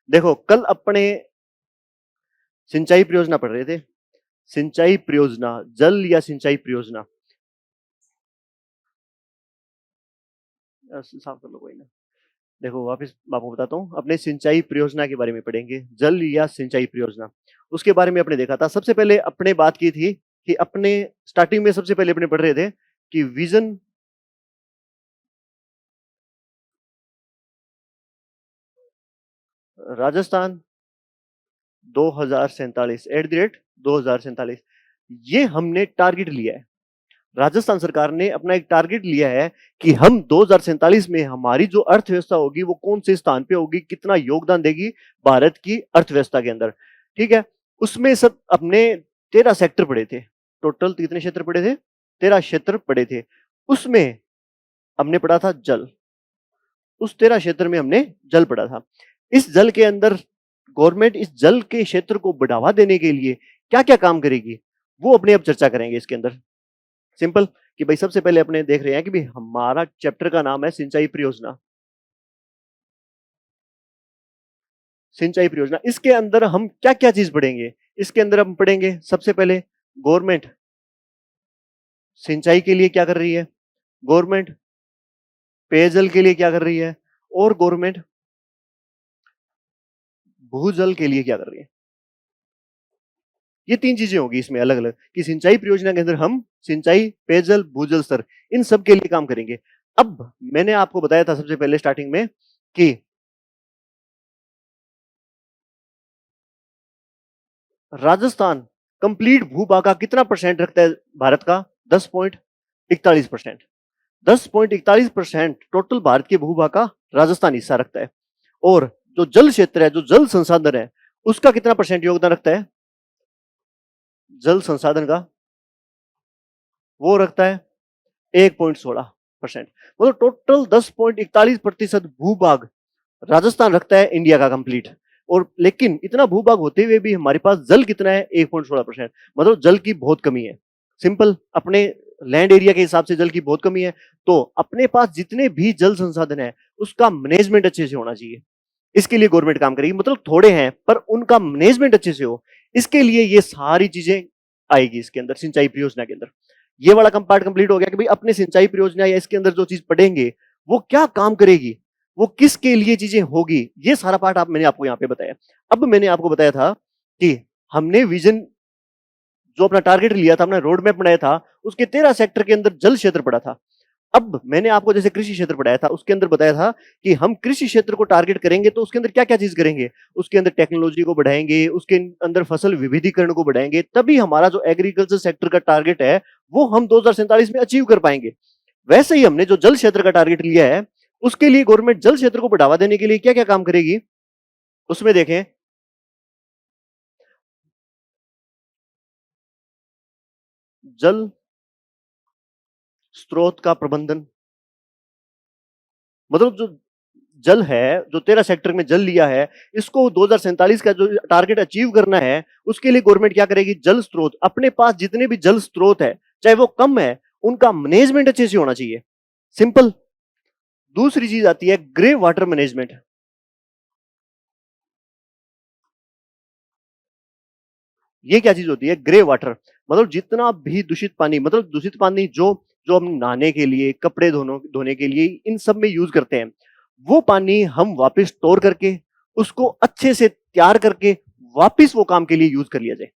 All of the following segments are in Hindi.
देखो कल अपने सिंचाई परियोजना पढ़ रहे थे। सिंचाई परियोजना, जल या सिंचाई परियोजना, साफ कर लो कोई ना। देखो वापस मैं आपको बताता हूँ, अपने सिंचाई परियोजना के बारे में पढ़ेंगे, जल या सिंचाई परियोजना। उसके बारे में अपने देखा था। सबसे पहले अपने बात की थी कि अपने स्टार्टिंग में सबसे पहले अपने पढ़ रहे थे कि विजन राजस्थान 2047 @2047, ये हमने टारगेट लिया है। राजस्थान सरकार ने अपना एक टारगेट लिया है कि हम 2047 में हमारी जो अर्थव्यवस्था होगी वो कौन से स्थान पे होगी, कितना योगदान देगी भारत की अर्थव्यवस्था के अंदर। ठीक है, उसमें सब अपने 13 सेक्टर पड़े थे। टोटल कितने क्षेत्र पड़े थे? 13 क्षेत्र पड़े थे। उसमें हमने पढ़ा था जल। उस 13 क्षेत्र में हमने जल पढ़ा था। इस जल के अंदर गवर्नमेंट इस जल के क्षेत्र को बढ़ावा देने के लिए क्या क्या काम करेगी, वो अपने अब चर्चा करेंगे इसके अंदर। सिंपल कि भाई सबसे पहले अपने देख रहे हैं कि भाई हमारा चैप्टर का नाम है सिंचाई परियोजना। सिंचाई परियोजना, इसके अंदर हम क्या क्या चीज पढ़ेंगे? इसके अंदर हम पढ़ेंगे सबसे पहले गवर्नमेंट सिंचाई के लिए क्या कर रही है, गवर्नमेंट पेयजल के लिए क्या कर रही है, और गवर्नमेंट भूजल के लिए क्या कर रही है। ये तीन चीजें होगी इसमें अलग अलग कि सिंचाई परियोजना के अंदर हम सिंचाई, पेयजल, भूजल स्तर, इन सब के लिए काम करेंगे। अब मैंने आपको बताया था सबसे पहले स्टार्टिंग में कि राजस्थान कंप्लीट भूभाग का कितना परसेंट रखता है भारत का? 10.41%। 10.41% टोटल भारत के भूभाग का राजस्थान हिस्सा रखता है। और जो जल क्षेत्र है, जो जल संसाधन है, उसका कितना परसेंट योगदान रखता है? जल संसाधन का वो रखता है 1.16%। मतलब टोटल 10.41% भूभाग राजस्थान रखता है इंडिया का कंप्लीट। और लेकिन इतना भूभाग होते हुए भी हमारे पास जल कितना है? 1.16%। मतलब जल की बहुत कमी है। सिंपल, अपने लैंड एरिया के हिसाब से जल की बहुत कमी है। तो अपने पास जितने भी जल संसाधन है उसका मैनेजमेंट अच्छे से होना चाहिए। इसके लिए गवर्नमेंट काम करेगी। मतलब थोड़े हैं पर उनका मैनेजमेंट अच्छे से हो, इसके लिए ये सारी चीजें आएगी इसके अंदर सिंचाई परियोजना के अंदर। ये वाला पार्ट कंप्लीट हो गया कि भाई अपने सिंचाई परियोजना या इसके अंदर जो चीज पढ़ेंगे वो क्या काम करेगी, वो किसके लिए चीजें होगी, ये सारा पार्ट मैंने आपको यहाँ पे बताया। अब मैंने आपको बताया था कि हमने विजन जो अपना टारगेट लिया था, अपना रोड मैप बनाया था, उसके 13 सेक्टर के अंदर जल क्षेत्र पड़ा था। अब मैंने आपको जैसे कृषि क्षेत्र पढ़ाया था, उसके अंदर बताया था कि हम कृषि क्षेत्र को टारगेट करेंगे तो उसके अंदर क्या क्या चीज करेंगे। उसके अंदर टेक्नोलॉजी को बढ़ाएंगे, उसके अंदर फसल विविधीकरण को बढ़ाएंगे, तभी हमारा जो एग्रीकल्चर सेक्टर का टारगेट है वो हम 2047 में अचीव कर पाएंगे। वैसे ही हमने जो जल क्षेत्र का टारगेट लिया है, उसके लिए गवर्नमेंट जल क्षेत्र को बढ़ावा देने के लिए क्या क्या काम करेगी, उसमें देखें। जल स्रोत का प्रबंधन, मतलब जो जल है, जो 13 सेक्टर में जल लिया है, इसको 2047 का जो टारगेट अचीव करना है, उसके लिए गवर्नमेंट क्या करेगी? जल स्रोत, अपने पास जितने भी जल स्रोत है चाहे वो कम है, उनका मैनेजमेंट अच्छे से होना चाहिए। सिंपल। दूसरी चीज आती है ग्रे वाटर मैनेजमेंट। ये क्या चीज होती है? ग्रे वाटर, मतलब जितना भी दूषित पानी, मतलब दूषित पानी जो जो हम नहाने के लिए, कपड़े धोने के लिए, इन सब में यूज करते हैं, वो पानी हम वापस स्टोर करके उसको अच्छे से तैयार करके वापस वो काम के लिए यूज कर लिया जाए,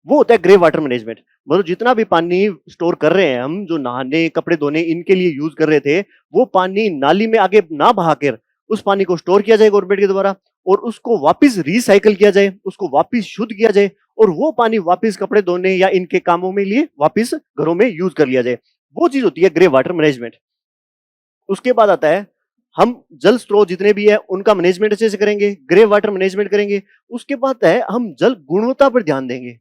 वो होता है ग्रे वाटर मैनेजमेंट। मतलब जितना भी पानी स्टोर कर रहे हैं हम, जो नहाने, कपड़े धोने, इनके लिए यूज कर रहे थे, वो पानी नाली में आगे ना बहाकर उस पानी को स्टोर किया जाए गवर्नमेंट के द्वारा, और उसको वापस रिसाइकल किया जाए, उसको वापस शुद्ध किया जाए, और वो पानी वापस कपड़े धोने या इनके कामों में लिए वापस घरों में यूज कर लिया जाए। वो चीज होती है ग्रे वाटर मैनेजमेंट। उसके बाद आता है हम जल स्रोत जितने भी है उनका मैनेजमेंट अच्छे से करेंगे, ग्रे वाटर मैनेजमेंट करेंगे। उसके बाद है हम जल गुणवत्ता पर ध्यान देंगे।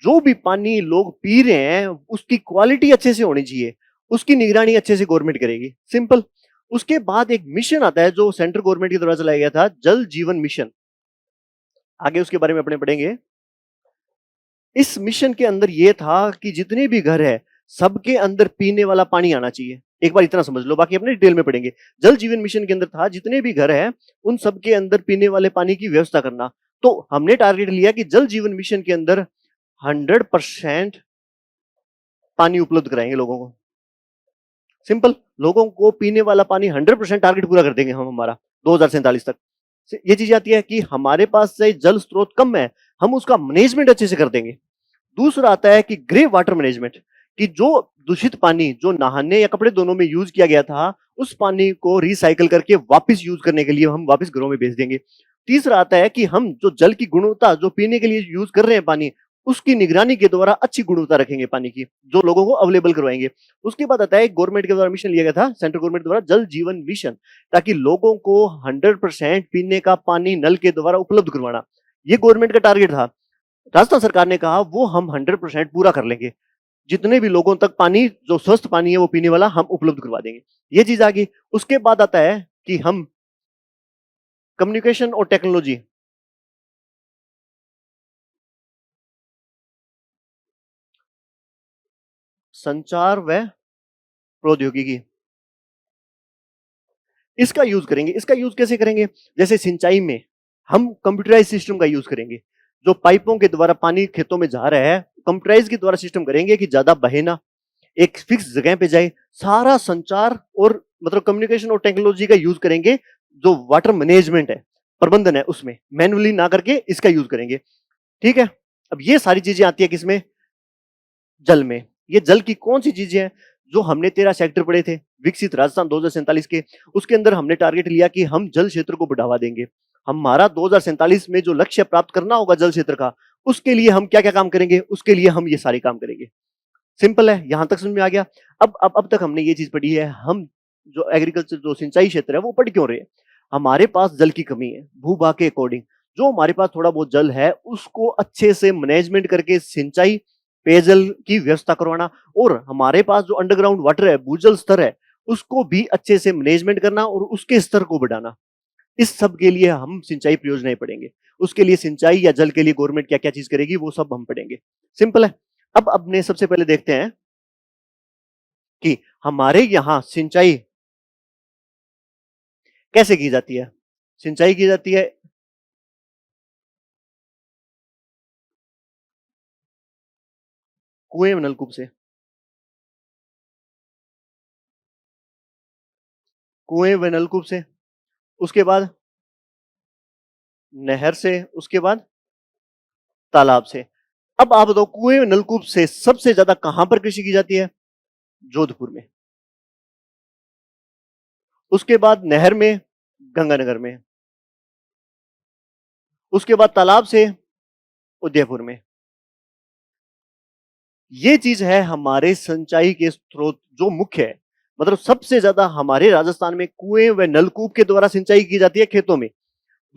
जो भी पानी लोग पी रहे हैं उसकी क्वालिटी अच्छे से होनी चाहिए, उसकी निगरानी अच्छे से गवर्नमेंट करेगी। सिंपल। उसके बाद एक मिशन आता है जो सेंट्रल गवर्नमेंट के द्वारा चलाया गया था, जल जीवन मिशन। आगे उसके बारे में अपने पढ़ेंगे। इस मिशन के अंदर यह था कि जितने भी घर है सबके अंदर पीने वाला पानी आना चाहिए। एक बार इतना समझ लो, बाकी अपने डिटेल में पढ़ेंगे। जल जीवन मिशन के अंदर था जितने भी घर हैं उन सबके अंदर पीने वाले पानी की व्यवस्था करना। तो हमने टारगेट लिया कि जल जीवन मिशन के अंदर 100% पानी उपलब्ध कराएंगे लोगों को। सिंपल, लोगों को पीने वाला पानी 100% टारगेट पूरा कर देंगे हम हमारा 2047 तक। ये चीज आती है कि हमारे पास से जल स्रोत कम है, हम उसका मैनेजमेंट अच्छे से कर देंगे। दूसरा आता है कि ग्रे वाटर मैनेजमेंट, कि जो दूषित पानी जो नहाने या कपड़े दोनों में यूज किया गया था उस पानी को रिसाइकल करके वापस यूज करने के लिए हम वापस घरों में भेज देंगे। तीसरा आता है कि हम जो जल की गुणवत्ता जो पीने के लिए यूज कर रहे हैं पानी, उसकी निगरानी के द्वारा अच्छी गुणवत्ता रखेंगे पानी की, जो लोगों को अवेलेबल करवाएंगे। उसके बाद आता है गवर्नमेंट के द्वारा मिशन लिया गया था, सेंट्रल गवर्नमेंट द्वारा जल जीवन मिशन, ताकि लोगों को 100% पीने का पानी नल के द्वारा उपलब्ध करवाना। ये गवर्नमेंट का टारगेट था। राजस्थान सरकार ने कहा वो हम 100% पूरा कर लेंगे, जितने भी लोगों तक पानी जो स्वस्थ पानी है वो पीने वाला हम उपलब्ध करवा देंगे। ये चीज आ गई। उसके बाद आता है कि हम कम्युनिकेशन और टेक्नोलॉजी, संचार व प्रौद्योगिकी, इसका यूज करेंगे। इसका यूज कैसे करेंगे? जैसे सिंचाई में हम कंप्यूटराइज सिस्टम का यूज करेंगे। जो पाइपों के द्वारा पानी खेतों में जा रहा है, कंप्यूटराइज के द्वारा सिस्टम करेंगे कि ज्यादा बहे ना, एक फिक्स जगह पे जाए। सारा संचार और मतलब कम्युनिकेशन और टेक्नोलॉजी का यूज करेंगे। जो वाटर मैनेजमेंट है, प्रबंधन है, उसमें मैनुअली ना करके इसका यूज करेंगे। ठीक है। अब ये सारी चीजें आती है किसमें? जल में। ये जल की कौन सी चीजें हैं? जो हमने 13 सेक्टर पढ़े थे विकसित राजस्थान 2047 के, उसके अंदर हमने टारगेट लिया कि हम जल क्षेत्र को बढ़ावा देंगे। हमारा 2047 में जो लक्ष्य प्राप्त करना होगा जल क्षेत्र का, उसके लिए हम क्या क्या काम करेंगे? उसके लिए हम ये सारे काम करेंगे। सिंपल है, यहां तक समझ में आ गया। अब तक हमने ये चीज पढ़ी है, हम जो एग्रीकल्चर जो सिंचाई क्षेत्र है वो पढ़ क्यों रहे हैं? हमारे पास जल की कमी है भूभाग के अकॉर्डिंग। जो हमारे पास थोड़ा बहुत जल है उसको अच्छे से मैनेजमेंट करके सिंचाई पेयजल की व्यवस्था करवाना, और हमारे पास जो अंडरग्राउंड वाटर है, भूजल स्तर है, उसको भी अच्छे से मैनेजमेंट करना और उसके स्तर को बढ़ाना। इस सब के लिए हम सिंचाई परियोजनाएं पढ़ेंगे। उसके लिए सिंचाई या जल के लिए गवर्नमेंट क्या क्या चीज करेगी वो सब हम पढ़ेंगे। सिंपल है। अब अपने सबसे पहले देखते हैं कि हमारे यहां सिंचाई कैसे की जाती है। सिंचाई की जाती है कुएं व नलकूप से। कुएं व नलकूप से, उसके बाद नहर से, उसके बाद तालाब से। अब आप बताओ कुएं व नलकूप से सबसे ज्यादा कहां पर कृषि की जाती है? जोधपुर में। उसके बाद नहर में गंगानगर में। उसके बाद तालाब से उदयपुर में। ये चीज है हमारे सिंचाई के स्रोत जो मुख्य है। मतलब सबसे ज्यादा हमारे राजस्थान में कुएं व नलकूप के द्वारा सिंचाई की जाती है खेतों में।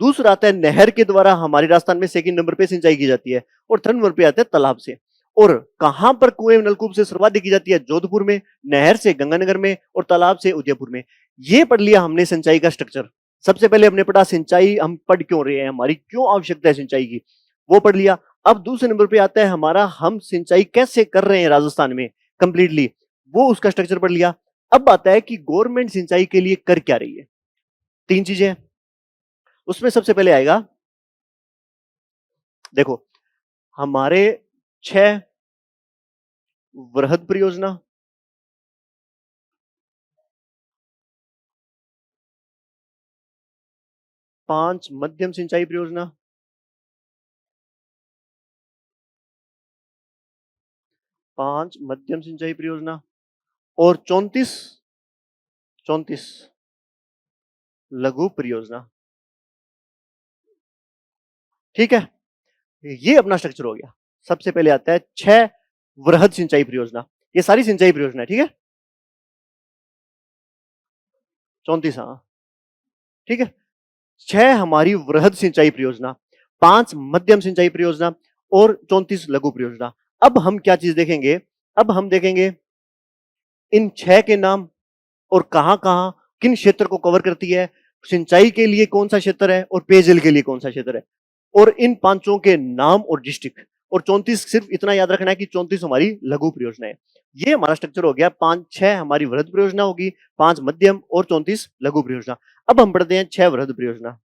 दूसरा आता है नहर के द्वारा हमारे राजस्थान में सेकंड नंबर पे सिंचाई की जाती है, और थर्ड नंबर पे आता है तालाब से। और कहां पर कुएं व नलकूप से सर्वाधिक की जाती है? जोधपुर में, नहर से गंगानगर में, और तालाब से उदयपुर में। ये पढ़ लिया हमने सिंचाई का स्ट्रक्चर। सबसे पहले हमने पढ़ा सिंचाई हम पढ़ क्यों रहे हैं, हमारी क्यों आवश्यकता है सिंचाई की, वो पढ़ लिया। अब दूसरे नंबर पे आता है हमारा हम सिंचाई कैसे कर रहे हैं राजस्थान में कंप्लीटली, वो उसका स्ट्रक्चर पढ़ लिया। अब आता है कि गवर्नमेंट सिंचाई के लिए कर क्या रही है। तीन चीजें हैं उसमें। सबसे पहले आएगा, देखो, हमारे 6 वृहद परियोजना, 5 मध्यम सिंचाई परियोजना, 5 मध्यम सिंचाई परियोजना, और 34 लघु परियोजना। ठीक है, ये अपना स्ट्रक्चर हो गया। सबसे पहले आता है 6 वृहद सिंचाई परियोजना। ये सारी सिंचाई परियोजना है, ठीक है। 34, हाँ, ठीक है। 6 हमारी वृहद सिंचाई परियोजना, 5 मध्यम सिंचाई परियोजना, और 34 लघु परियोजना। अब हम क्या चीज देखेंगे? अब हम देखेंगे इन 6 के नाम, और कहां कहां किन क्षेत्र को कवर करती है। सिंचाई के लिए कौन सा क्षेत्र है और पेयजल के लिए कौन सा क्षेत्र है, और इन पांचों के नाम और डिस्ट्रिक्ट। और 34 सिर्फ इतना याद रखना है कि 34 हमारी लघु परियोजना है। ये हमारा स्ट्रक्चर हो गया। 5-6 हमारी वृहद परियोजना होगी, 5 मध्यम और 34 लघु परियोजना। अब हम पढ़ते हैं 6 वृहद परियोजना।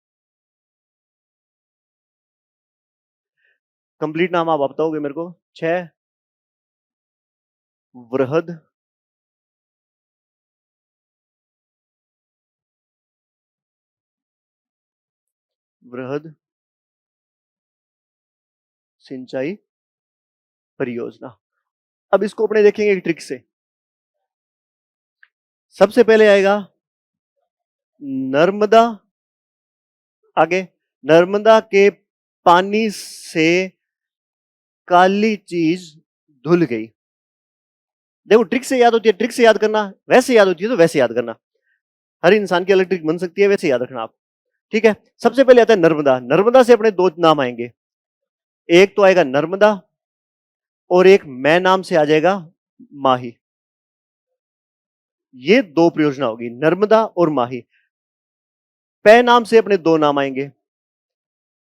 कंप्लीट नाम आप बताओगे मेरे को। 6 वृहद वृहद सिंचाई परियोजना। अब इसको अपने देखेंगे एक ट्रिक से। सबसे पहले आएगा नर्मदा, आगे नर्मदा के पानी से काली चीज धुल गई। देखो ट्रिक से याद होती है, ट्रिक से याद करना, वैसे याद होती है तो वैसे याद करना। हर इंसान की अलग ट्रिक बन सकती है, वैसे याद रखना आप। ठीक है, सबसे पहले आता है नर्मदा। नर्मदा से अपने 2 नाम आएंगे, एक तो आएगा नर्मदा और एक मैं नाम से आ जाएगा माही। ये 2 परियोजना होगी, नर्मदा और माही। पै नाम से अपने 2 नाम आएंगे,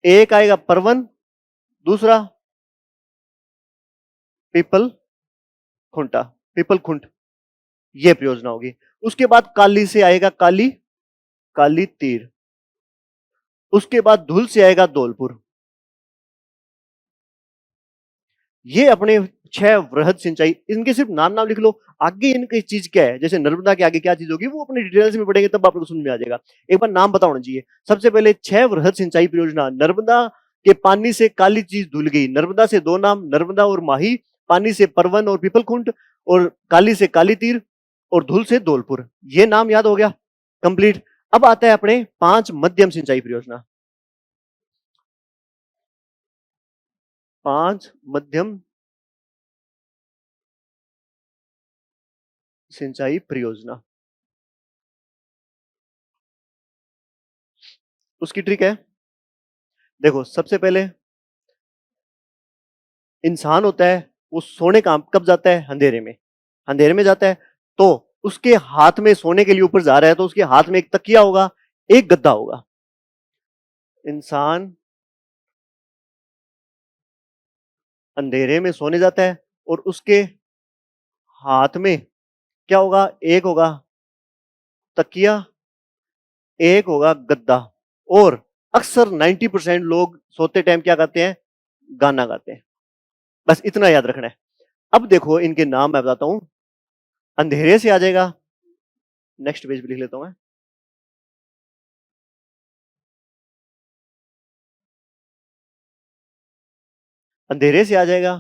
एक आएगा परवन, दूसरा पीपल खुंटा, पीपल खुंट। ये परियोजना होगी। उसके बाद काली से आएगा काली, काली तीर। उसके बाद धुल से आएगा धौलपुर। ये अपने 6 वृहद सिंचाई, इनके सिर्फ नाम नाम लिख लो, आगे इनकी चीज क्या है, जैसे नर्मदा के आगे क्या चीज होगी वो अपने डिटेल्स में पढ़ेंगे तब आपको समझ में आ जाएगा। एक बार नाम बताना चाहिए। सबसे पहले 6 वृहद सिंचाई परियोजना। नर्मदा के पानी से काली चीज धुल गई। नर्मदा से 2 नाम, नर्मदा और माही। पानी से परवन और पीपलकुंट, और काली से काली तीर, और धुल से धौलपुर। ये नाम याद हो गया, कंप्लीट। अब आता है अपने 5 मध्यम सिंचाई परियोजना। 5 मध्यम सिंचाई परियोजना। उसकी ट्रिक है, देखो सबसे पहले इंसान होता है, वो सोने कब जाता है, अंधेरे में। अंधेरे में जाता है तो उसके हाथ में सोने के लिए ऊपर जा रहा है तो उसके हाथ में एक तकिया होगा, एक गद्दा होगा। इंसान अंधेरे में सोने जाता है और उसके हाथ में क्या होगा, एक होगा तकिया, एक होगा गद्दा। और अक्सर 90% लोग सोते टाइम क्या गाते हैं, गाना गाते हैं। बस इतना याद रखना है। अब देखो इनके नाम मैं बताता हूं। अंधेरे से आ जाएगा, नेक्स्ट पेज पे लिख लेता हूं मैं। अंधेरे से आ जाएगा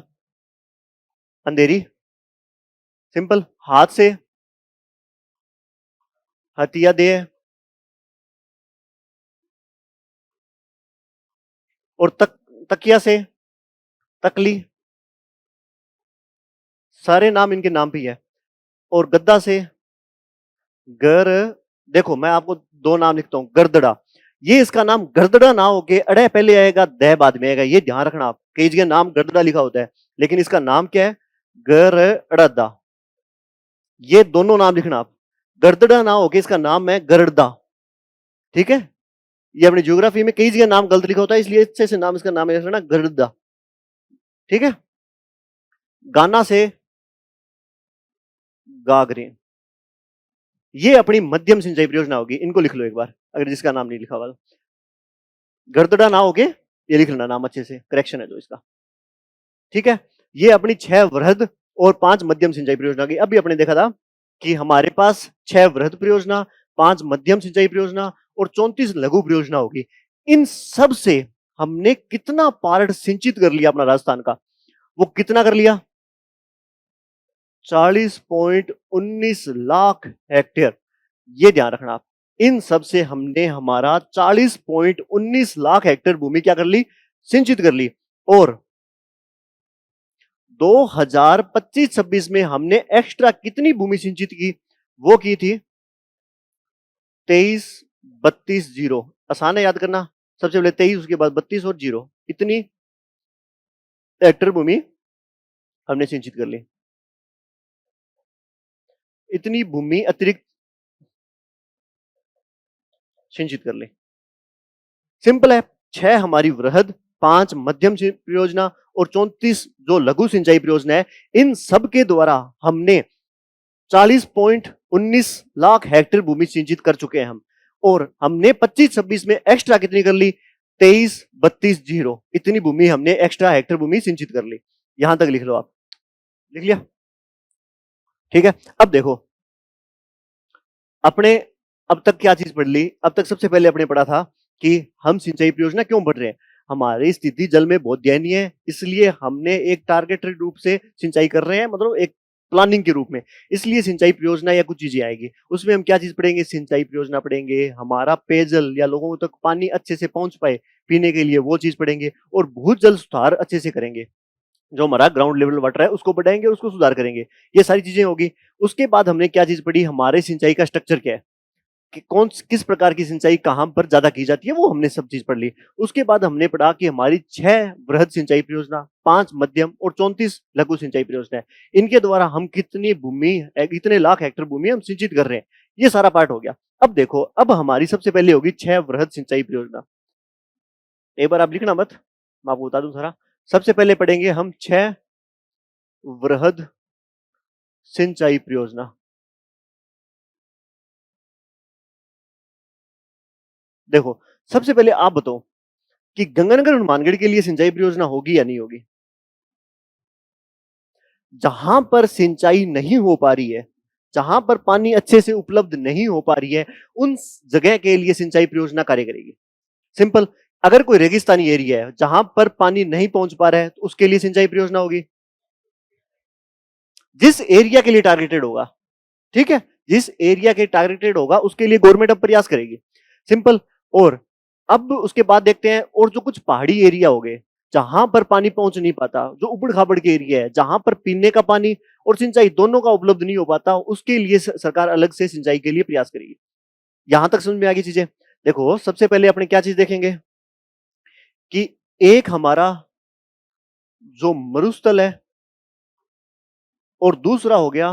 अंधेरी, सिंपल। हाथ से हथिया दे, और तकिया से तकली। सारे नाम इनके नाम पे ही है। और गद्दा से गर, देखो मैं आपको 2 नाम लिखता हूं, गर्दड़ा। ये इसका नाम गर्दड़ा ना हो के अड़े पहले आएगा, दह बाद में आएगा, ये ध्यान रखना आप। कई जगह नाम गर्दड़ा लिखा होता है लेकिन इसका नाम क्या है, गरड़दा। ये दोनों नाम लिखना आप। गर्दड़ा ना हो के इसका नाम है गरड़दा। ठीक है, ये अपनी ज्योग्राफी में कई जगह नाम गलत लिखा होता है, इसलिए अच्छे से नाम, इसका नाम है ना गरड़दा। ठीक है, गाना से गागरे। ये अपनी मध्यम सिंचाई परियोजना होगी, इनको लिख लो एक बार अगर जिसका नाम नहीं लिखा हुआ। गर्दड़ा ना होके ये लिख लेना नाम अच्छे से, करेक्शन है जो इसका। ठीक है, ये अपनी 6 वृहद और 5 मध्यम सिंचाई परियोजना की। अभी अपने देखा था कि हमारे पास 6 वृहद परियोजना, 5 मध्यम सिंचाई परियोजना और 34 लघु परियोजना होगी। इन सब से हमने कितना पार्ट सिंचित कर लिया अपना राजस्थान का, वो कितना कर लिया, 40.19 लाख हेक्टेयर। ये ध्यान रखना आप। इन सब से हमने हमारा 40.19 लाख हेक्टेयर भूमि क्या कर ली, सिंचित कर ली। और 2025-26 में हमने एक्स्ट्रा कितनी भूमि सिंचित की, वो की थी 23-32-0। आसान है याद करना। सबसे पहले 23, उसके बाद 32 और 0, इतनी हेक्टेयर भूमि हमने सिंचित कर ली। इतनी भूमि अतिरिक्त सिंचित कर ली। सिंपल है। 6 हमारी वृहद, 5 मध्यम परियोजना और 34 जो लघु सिंचाई परियोजना है, इन सब के द्वारा हमने 40.19 लाख हेक्टेयर भूमि सिंचित कर चुके हैं हम। और हमने 25-26 में एक्स्ट्रा कितनी कर ली? 23-32-0 इतनी भूमि हमने एक्स्ट्रा हेक्टेयर भूमि सिंचित कर ली। यहां तक लिख लो आप, लिख लिया? ठीक है। अब देखो, अपने अब तक क्या चीज पढ़ ली? अब तक सबसे पहले अपने पढ़ा था कि हम सिंचाई परियोजना क्यों बढ़ रहे हैं। हमारी स्थिति जल में बहुत दयनीय है, इसलिए हमने एक टारगेटेड रूप से सिंचाई कर रहे हैं, मतलब एक प्लानिंग के रूप में। इसलिए सिंचाई परियोजना या कुछ चीजें आएगी, उसमें हम क्या चीज पढ़ेंगे? सिंचाई परियोजना पढ़ेंगे, हमारा पेयजल या लोगों तक पानी अच्छे से पहुंच पाए पीने के लिए वो चीज पढ़ेंगे, और भूजल सुधार अच्छे से करेंगे, जो हमारा ग्राउंड लेवल वाटर है उसको बढ़ाएंगे, उसको सुधार करेंगे, ये सारी चीजें होगी। उसके बाद हमने क्या चीज पढ़ी? हमारे सिंचाई का स्ट्रक्चर क्या है, कि किस प्रकार की सिंचाई कहां पर ज्यादा की जाती है, वो हमने सब चीज पढ़ ली। उसके बाद हमने पढ़ा कि हमारी 6 वृहद सिंचाई परियोजना, 5 मध्यम और 34 लघु सिंचाई परियोजना है, इनके द्वारा हम कितनी भूमि, इतने लाख हेक्टेयर भूमि हम सिंचित कर रहे हैं। ये सारा पार्ट हो गया। अब देखो, अब हमारी सबसे पहले होगी 6 वृहद सिंचाई परियोजना। एक बार आप लिखना मत, मैं आपको बता दूं सारा। सबसे पहले पढ़ेंगे हम 6 वृहद सिंचाई परियोजना। देखो, सबसे पहले आप बताओ कि गंगानगर हनुमानगढ़ के लिए सिंचाई परियोजना होगी या नहीं होगी? जहां पर सिंचाई नहीं हो पा रही है, जहां पर पानी अच्छे से उपलब्ध नहीं हो पा रही है, उन जगह के लिए सिंचाई परियोजना कार्य करेगी। सिंपल। अगर कोई रेगिस्तानी एरिया है जहां पर पानी नहीं पहुंच पा रहा है, तो उसके लिए सिंचाई परियोजना होगी। जिस एरिया के लिए टारगेटेड होगा, ठीक है, जिस एरिया के टारगेटेड होगा उसके लिए गवर्नमेंट अब प्रयास करेगी। सिंपल। और अब उसके बाद देखते हैं, और जो कुछ पहाड़ी एरिया हो गए जहां पर पानी पहुंच नहीं पाता, जो उबड़ खाबड़ के एरिया है जहां पर पीने का पानी और सिंचाई दोनों का उपलब्ध नहीं हो पाता, उसके लिए सरकार अलग से सिंचाई के लिए प्रयास करेगी। यहां तक समझ में आ गई चीजें? देखो, सबसे पहले अपने क्या चीज देखेंगे कि एक हमारा जो मरुस्थल है, और दूसरा हो गया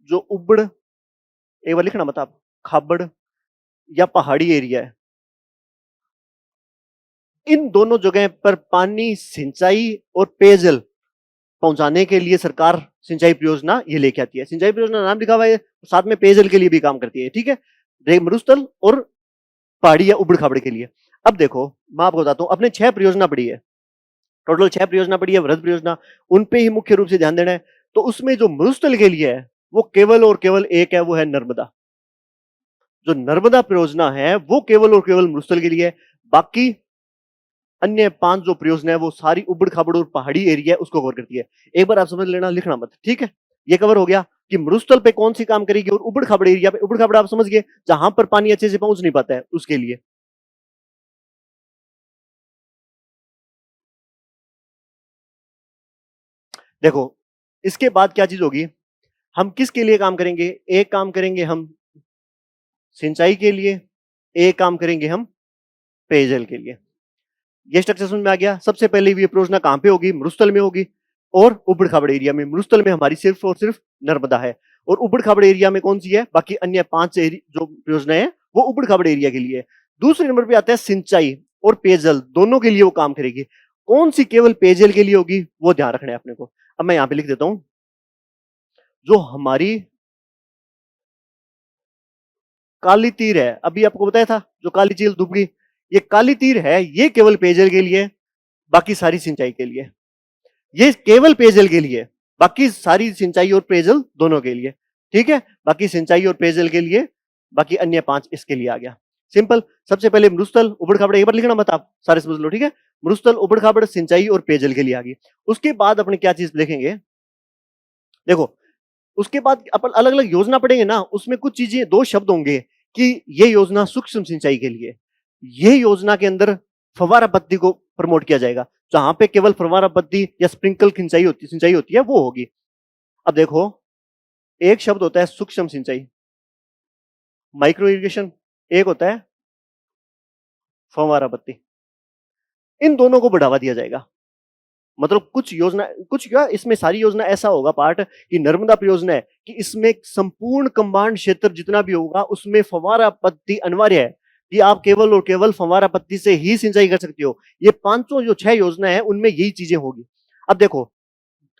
जो उबड़, एक बार लिखना मत आप, खाबड़ या पहाड़ी एरिया है। इन दोनों जगह पर पानी, सिंचाई और पेयजल पहुंचाने के लिए सरकार सिंचाई परियोजना ये लेके आती है। सिंचाई परियोजना नाम लिखा हुआ है, साथ में पेयजल के लिए भी काम करती है, ठीक है, मरुस्थल और पहाड़ी या उबड़ खाबड़ के लिए। अब देखो, मैं आपको बताता हूं, अपने 6 परियोजना पड़ी है, टोटल 6 परियोजना पड़ी है, वृहद परियोजना, उन पे ही मुख्य रूप से ध्यान देना है। तो उसमें जो मरुस्थल के लिए है, वो केवल और केवल एक है, वो है नर्मदा। जो नर्मदा परियोजना है वो केवल और केवल मरुस्थल के लिए है। बाकी अन्य 5 जो परियोजना है वो सारी उबड़ खाबड़ और पहाड़ी एरिया है उसको कवर करती है। एक बार आप समझ लेना, लिखना मत, ठीक है। ये कवर हो गया कि मरुस्थल पे कौन सी काम करेगी, और उबड़ खाबड़ एरिया पे, उबड़ खाबड़ आप समझ गए जहां पर पानी अच्छे से पहुंच नहीं पाता है उसके लिए। देखो, इसके बाद क्या चीज होगी, हम किसके लिए काम करेंगे? एक काम करेंगे हम सिंचाई के लिए, एक काम करेंगे हम पेयजल के लिए। ये स्ट्रक्चर समझ में आ गया? सबसे पहले ये परियोजना कहां पे होगी? मरुस्थल में होगी, और उबड़ खाबड़ एरिया में। मरुस्थल में हमारी सिर्फ और सिर्फ नर्मदा है, और उबड़ खाबड़ एरिया में कौन सी है? बाकी अन्य 5 जो परियोजनाएं हैं वो उबड़ खाबड़ एरिया के लिए है। दूसरे नंबर पे आता है सिंचाई और पेयजल, दोनों के लिए वो काम करेगी। कौन सी केवल पेयजल के लिए होगी, वो ध्यान रखना है अपने को। अब मैं यहां पे लिख देता हूं, जो हमारी काली तीर है, अभी आपको बताया था, जो काली झील डूब गई, ये काली तीर है, ये केवल पेयजल के लिए, बाकी सारी सिंचाई के लिए। ये केवल पेयजल के लिए, बाकी सारी सिंचाई और पेयजल दोनों के लिए, ठीक है। बाकी सिंचाई और पेयजल के लिए, बाकी अन्य 5 इसके लिए आ गया। सिंपल। सबसे पहले मरुस्थल, उबड़ खाबड़, एक बार लिखना मत आप, सारे समझ लो, ठीक है। मरुस्थल, उबड़ खाबड़, सिंचाई और पेयजल के लिए आ गई। उसके बाद अपने क्या चीज देखेंगे, देखो, उसके बाद अपन अलग अलग योजना पढ़ेंगे ना, उसमें कुछ चीजें, 2 शब्द होंगे कि ये योजना सूक्ष्म सिंचाई के लिए, ये योजना के अंदर फव्वारा पद्धति को प्रमोट किया जाएगा, जहां पे केवल फव्वारा पद्धति या स्प्रिंकल सिंचाई होती है वो होगी। अब देखो, एक शब्द होता है सूक्ष्म सिंचाई, माइक्रो इरिगेशन, एक होता है फव्वारा पद्धति। इन दोनों को बढ़ावा दिया जाएगा। मतलब कुछ योजना, कुछ क्या, इसमें सारी योजना ऐसा होगा पार्ट कि नर्मदा परियोजना है कि इसमें संपूर्ण कंबाइंड क्षेत्र जितना भी होगा उसमें फव्वारा पद्धति अनिवार्य है, कि आप केवल और केवल फव्वारा पद्धति से ही सिंचाई कर सकते हो। ये 500 जो 6 योजना है उनमें यही चीजें होगी। अब देखो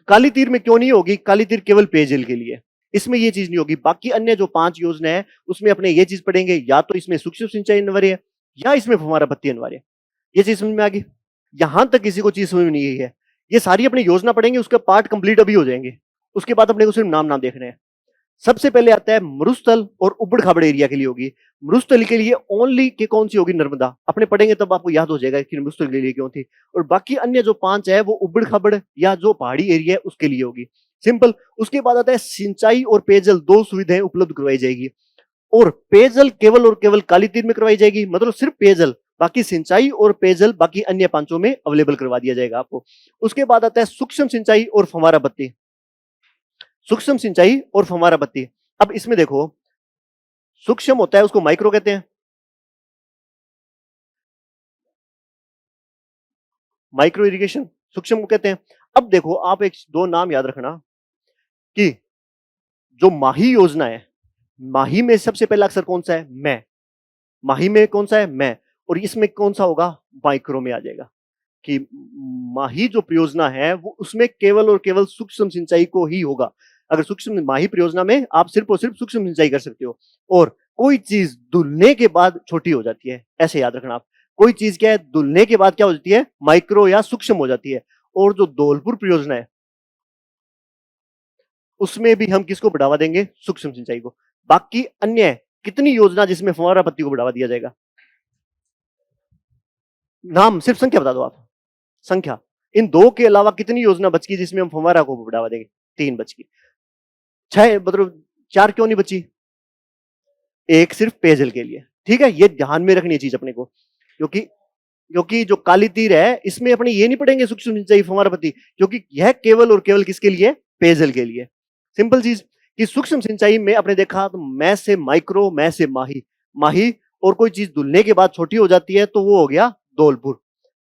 काली तीर में क्यों नहीं होगी, काली तीर केवल पेयजल के लिए, इसमें ये चीज नहीं होगी। बाकी अन्य जो 5 योजना है उसमें अपने ये चीज पढ़ेंगे, या तो इसमें सूक्ष्म सिंचाई अनिवार्य है या इसमें फव्वारा पत्ती अनिवार्य है। ये चीज समझ में आ गई? यहां तक किसी को चीज समझ में नहीं आई है? ये सारी अपनी योजना पढ़ेंगे, उसके पार्ट कंप्लीट अभी हो जाएंगे, उसके बाद अपने को सिर्फ नाम नाम देखने हैं। सबसे पहले आता है मरुस्थल और उबड़ खाबड़ एरिया के लिए होगी। मरुस्थल के लिए ओनली के कौन सी होगी, नर्मदा। अपने पढ़ेंगे तब आपको याद हो जाएगा कि मरुस्थल के लिए क्यों थी। और बाकी अन्य जो 5 है वो उबड़ खाबड़ या जो पहाड़ी एरिया है उसके लिए होगी। सिंपल। उसके बाद आता है सिंचाई और पेयजल, 2 सुविधाएं उपलब्ध करवाई जाएगी। और पेयजल केवल और केवल काली तीर में करवाई जाएगी, मतलब सिर्फ पेयजल। बाकी सिंचाई और पेयजल बाकी अन्य 5 में अवेलेबल करवा दिया जाएगा आपको। उसके बाद आता है सूक्ष्म सिंचाई और फव्वारा बत्ती। सूक्ष्म सिंचाई और फव्वारा बत्ती। अब इसमें देखो, सूक्ष्म होता है उसको माइक्रो कहते हैं, माइक्रो इरिगेशन सूक्ष्म को कहते हैं। अब देखो आप एक 2 नाम याद रखना कि जो माही योजना है, माही में सबसे पहला अक्षर कौन सा है, मैं। माही में कौन सा है, मैं। और इसमें कौन सा होगा, माइक्रो में आ जाएगा। कि माही जो परियोजना है वो उसमें केवल और केवल सूक्ष्म सिंचाई को ही होगा। अगर सूक्ष्म माही परियोजना में आप सिर्फ और सिर्फ सूक्ष्म सिंचाई कर सकते हो। और कोई चीज धुलने के बाद छोटी हो जाती है, ऐसे याद रखना आप। कोई चीज क्या है, धुलने के बाद क्या हो जाती है, माइक्रो या सूक्ष्म हो जाती है। और जो धौलपुर परियोजना है उसमें भी हम किसको बढ़ावा देंगे, सूक्ष्म सिंचाई को। बाकी अन्य कितनी योजना जिसमें फव्वारा पत्ती को बढ़ावा दिया जाएगा, नाम सिर्फ संख्या बता दो आप, संख्या। इन 2 के अलावा कितनी योजना बच गई जिसमें हम फव्वारा को बढ़ावा देंगे, 3 बच गई। 6 मतलब 4 क्यों नहीं बची, एक सिर्फ पेयजल के लिए। ठीक है, ये ध्यान में रखनी चीज अपने को। क्योंकि क्योंकि जो काली तीर है इसमें अपने ये नहीं पढ़ेंगे सूक्ष्म सिंचाई फव्वारा पत्ती, क्योंकि यह केवल और केवल किसके लिए, पेयजल के लिए। सिंपल चीज कि सूक्ष्म सिंचाई में आपने देखा तो मैं से माइक्रो, मैं से माही, माही और कोई चीज धुलने के बाद छोटी हो जाती है तो वो हो गया धौलपुर।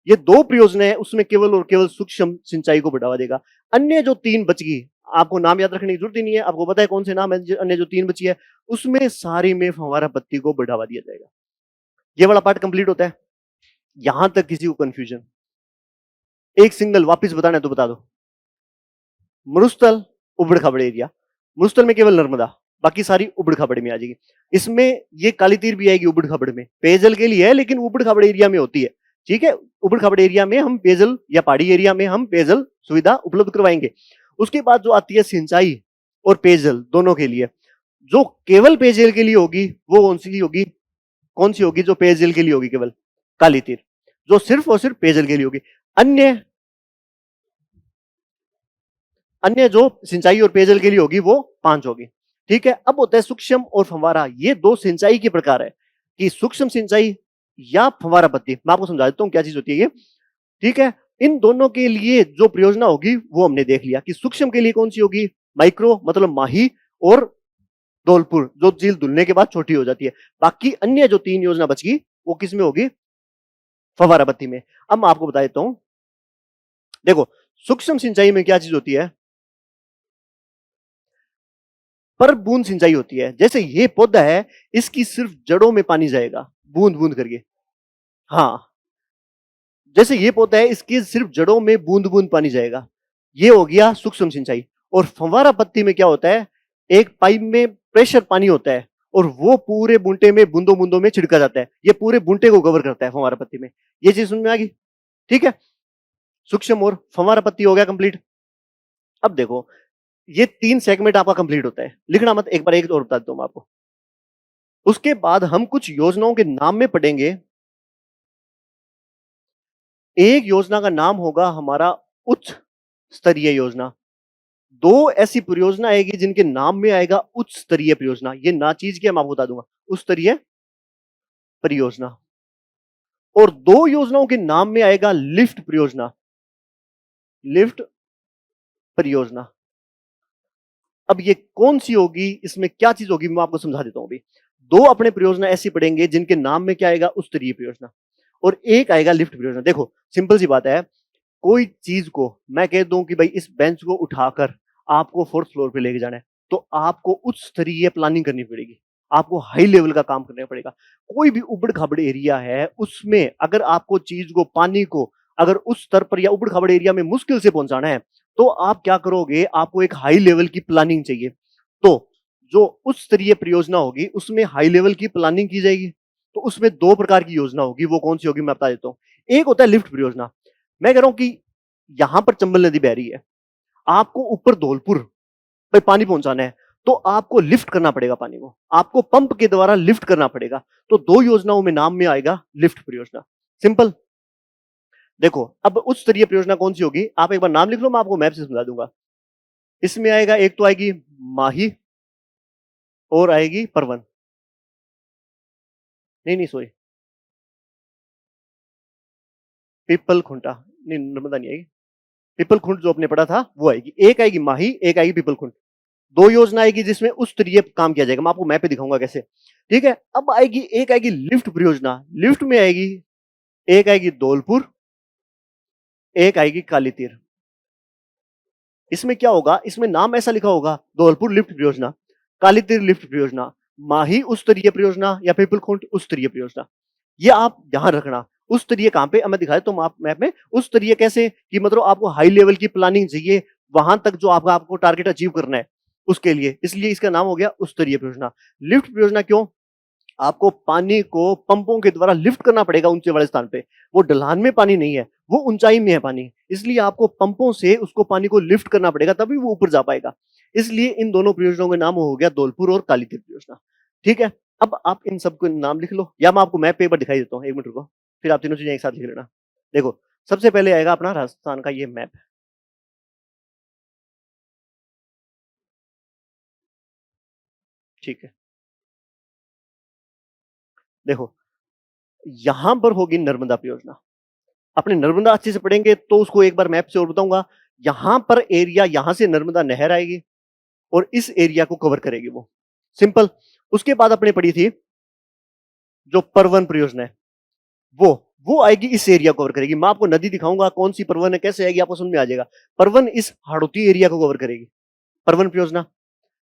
ये 2 परियोजना है उसमें केवल और केवल सूक्ष्म सिंचाई को बढ़ावा देगा। अन्य जो 3 बच गई, आपको नाम याद रखने की जरूरत ही नहीं है, आपको पता है कौन से नाम है। अन्य जो 3 बची है उसमें सारी में फव्वारा पत्ती को बढ़ावा दिया जाएगा। ये वाला पार्ट कंप्लीट होता है। यहां तक किसी को कंफ्यूजन, एक सिंगल वापस बताना है तो बता दो। मरुस्थल उबड़ खाबड़ एरिया, मरुस्थल में केवल नर्मदा, बाकी सारी उबड़ खाबड़ में आ जाएगी। इसमें ये काली तीर भी आएगी उबड़ खाबड़ में, पेयजल के लिए है लेकिन उबड़ खाबड़ एरिया में होती है। ठीक है, उबड़ खाबड़ एरिया में हम पेयजल या पहाड़ी एरिया में हम पेयजल सुविधा उपलब्ध करवाएंगे। उसके बाद जो आती है सिंचाई और पेयजल दोनों के लिए, जो केवल पेयजल के लिए होगी वो कौन सी होगी, कौन सी होगी जो पेयजल के लिए होगी, केवल काली तीर, जो सिर्फ और सिर्फ पेयजल के लिए होगी। अन्य अन्य जो सिंचाई और पेयजल के लिए होगी वो 5 होगी। ठीक है, अब होता है सूक्ष्म और फव्वारा। ये 2 सिंचाई के प्रकार है कि सूक्ष्म सिंचाई या फव्वारा पत्ती। मैं आपको समझा देता हूं क्या चीज होती है ये। ठीक है, इन दोनों के लिए जो परियोजना होगी वो हमने देख लिया कि सूक्ष्म के लिए कौन सी होगी, माइक्रो मतलब माही और धौलपुर, जो झील धुलने के बाद छोटी हो जाती है। बाकी अन्य जो 3 योजना बच गई वो किस में होगी, फव्वारा पत्ती में। अब मैं आपको बता देता हूं, देखो सूक्ष्म सिंचाई में क्या चीज होती है, पर बूंद सिंचाई होती है। जैसे ये पौधा है इसकी सिर्फ जड़ों में पानी जाएगा बूंद बूंद करके। हाँ, जैसे ये पौधा है इसकी सिर्फ जड़ों में बूंद बूंद पानी जाएगा, ये हो गया सूक्ष्म सिंचाई। और फव्वारा पत्ती में क्या होता है, एक पाइप में प्रेशर पानी होता है और वो पूरे बूंटे में बूंदों बूंदों में छिड़का जाता है, ये पूरे बूंटे को कवर करता है फव्वारा पत्ती में। ये चीज समझ में आ गई? ठीक है, सूक्ष्म और फव्वारा पत्ती हो गया कंप्लीट। अब देखो ये 3 सेगमेंट आपका कंप्लीट होता है, लिखना मत, एक बार एक और बता देता हूं आपको। उसके बाद हम कुछ योजनाओं के नाम में पढ़ेंगे। एक योजना का नाम होगा हमारा उच्च स्तरीय योजना। 2 ऐसी परियोजना आएगी जिनके नाम में आएगा उच्च स्तरीय परियोजना। ये ना चीज की मैं आपको बता दूंगा, उच्च स्तरीय परियोजना। और 2 योजनाओं के नाम में आएगा लिफ्ट परियोजना, लिफ्ट परियोजना। अब ये कौन सी होगी, इसमें क्या चीज होगी, मैं आपको समझा देता हूं अभी। 2 अपने परियोजना ऐसी पढ़ेंगे जिनके नाम में क्या आएगा, उच्च स्तरीय परियोजना, और एक आएगा लिफ्ट परियोजना। देखो सिंपल सी बात है, कोई चीज को मैं कह दूं कि भाई इस बेंच को उठाकर आपको 4th फ्लोर पे लेके जाना है, तो आपको उच्च स्तरीय प्लानिंग करनी पड़ेगी, आपको हाई लेवल का काम करना पड़ेगा। कोई भी उबड़ खाबड़ एरिया है उसमें अगर आपको चीज को, पानी को अगर उस स्तर पर या उबड़-खाबड़ एरिया में मुश्किल से पहुँचाना है, तो आप क्या करोगे, आपको एक हाई लेवल की प्लानिंग चाहिए। तो जो उच्च स्तरीय परियोजना होगी, उसमें हाई लेवल की प्लानिंग की जाएगी। तो उसमें 2 प्रकार की योजना होगी, वो कौन-सी होगी मैं बता देता हूँ। एक होता है लिफ्ट परियोजना। मैं कह रहा हूँ कि यहाँ पर चंबल नदी बह रही है, आपको ऊपर धौलपुर पे पानी पहुँचाना है, तो आपको लिफ्ट करना पड़ेगा पानी को। आपको पंप के द्वारा लिफ्ट करना पड़ेगा। तो 2 योजनाओं में नाम में आएगा लिफ्ट परियोजना। सिंपल। देखो, अब उच्च स्तरीय परियोजना कौन-सी होगी? आप एक बार नाम लिख लो, मैं आपको मैप से समझा दूँगा। इसमें आएगा, एक तो आएगी माही और आएगी परवन। नहीं, सॉरी, पीपल खुंटा। नहीं, नर्मदा नहीं आएगी। पीपल खुंट जो आपने पढ़ा था, वो आएगी। एक आएगी माही, एक आएगी पीपल खुंट। 2 योजना आएगी जिसमें उच्च स्तरीय काम किया जाएगा। मैं आपको मैप पे दिखाऊँगा कैसे। ठीक है? अब आएगी, एक आएगी लिफ्ट परियोजना। लिफ्ट में आएगी, एक आएगी धौलपुर, एक आएगी काली तीर। इसमें क्या होगा, इसमें नाम ऐसा लिखा होगा, धौलपुर लिफ्ट परियोजना, काली तीर लिफ्ट परियोजना, माही उच्च स्तरीय परियोजना या पीपलखुंट उच्च स्तरीय परियोजना। ये आप ध्यान रखना। उच्च स्तरीय कहां पे, अब मैं दिखा देता हूं आप मैप में। उच्च स्तरीय कैसे कि मतलब आपको हाई लेवल की प्लानिंग चाहिए, वहां तक जो आपको टारगेट अचीव करना है उसके लिए, इसलिए इसका नाम हो गया उच्च स्तरीय परियोजना। लिफ्ट परियोजना क्यों? आपको पानी को पंपों के द्वारा लिफ्ट करना पड़ेगा ऊंचे वाले स्थान पे। वो ढलान में पानी नहीं है, वो ऊंचाई में है पानी, इसलिए आपको पंपों से उसको पानी को लिफ्ट करना पड़ेगा, तभी वो ऊपर जा पाएगा। इसलिए इन दोनों परियोजनाओं के नाम हो गया धौलपुर और कालीतीर परियोजना। ठीक है? अब आप इन सबको नाम लिख लो, या मैं आपको मैप पे एक बार दिखाई देता हूँ। 1 मिनट रुको, फिर आप तीनों चीजें एक साथ लिख लेना। देखो, सबसे पहले आएगा अपना राजस्थान का ये मैप। ठीक है? देखो, यहां पर होगी नर्मदा परियोजना। अपने नर्मदा अच्छे से पढ़ेंगे तो उसको एक बार मैप से और बताऊंगा। यहां पर एरिया, यहां से नर्मदा नहर आएगी और इस एरिया को कवर करेगी वो। सिंपल। उसके बाद अपने पढ़ी थी जो परवन परियोजना है, वो आएगी, इस एरिया को कवर करेगी। मैं आपको नदी दिखाऊंगा कौन सी परवन है, कैसे आएगी आपको समझ में आ जाएगा। परवन इस हाड़ौती एरिया को कवर करेगी, परवन परियोजना।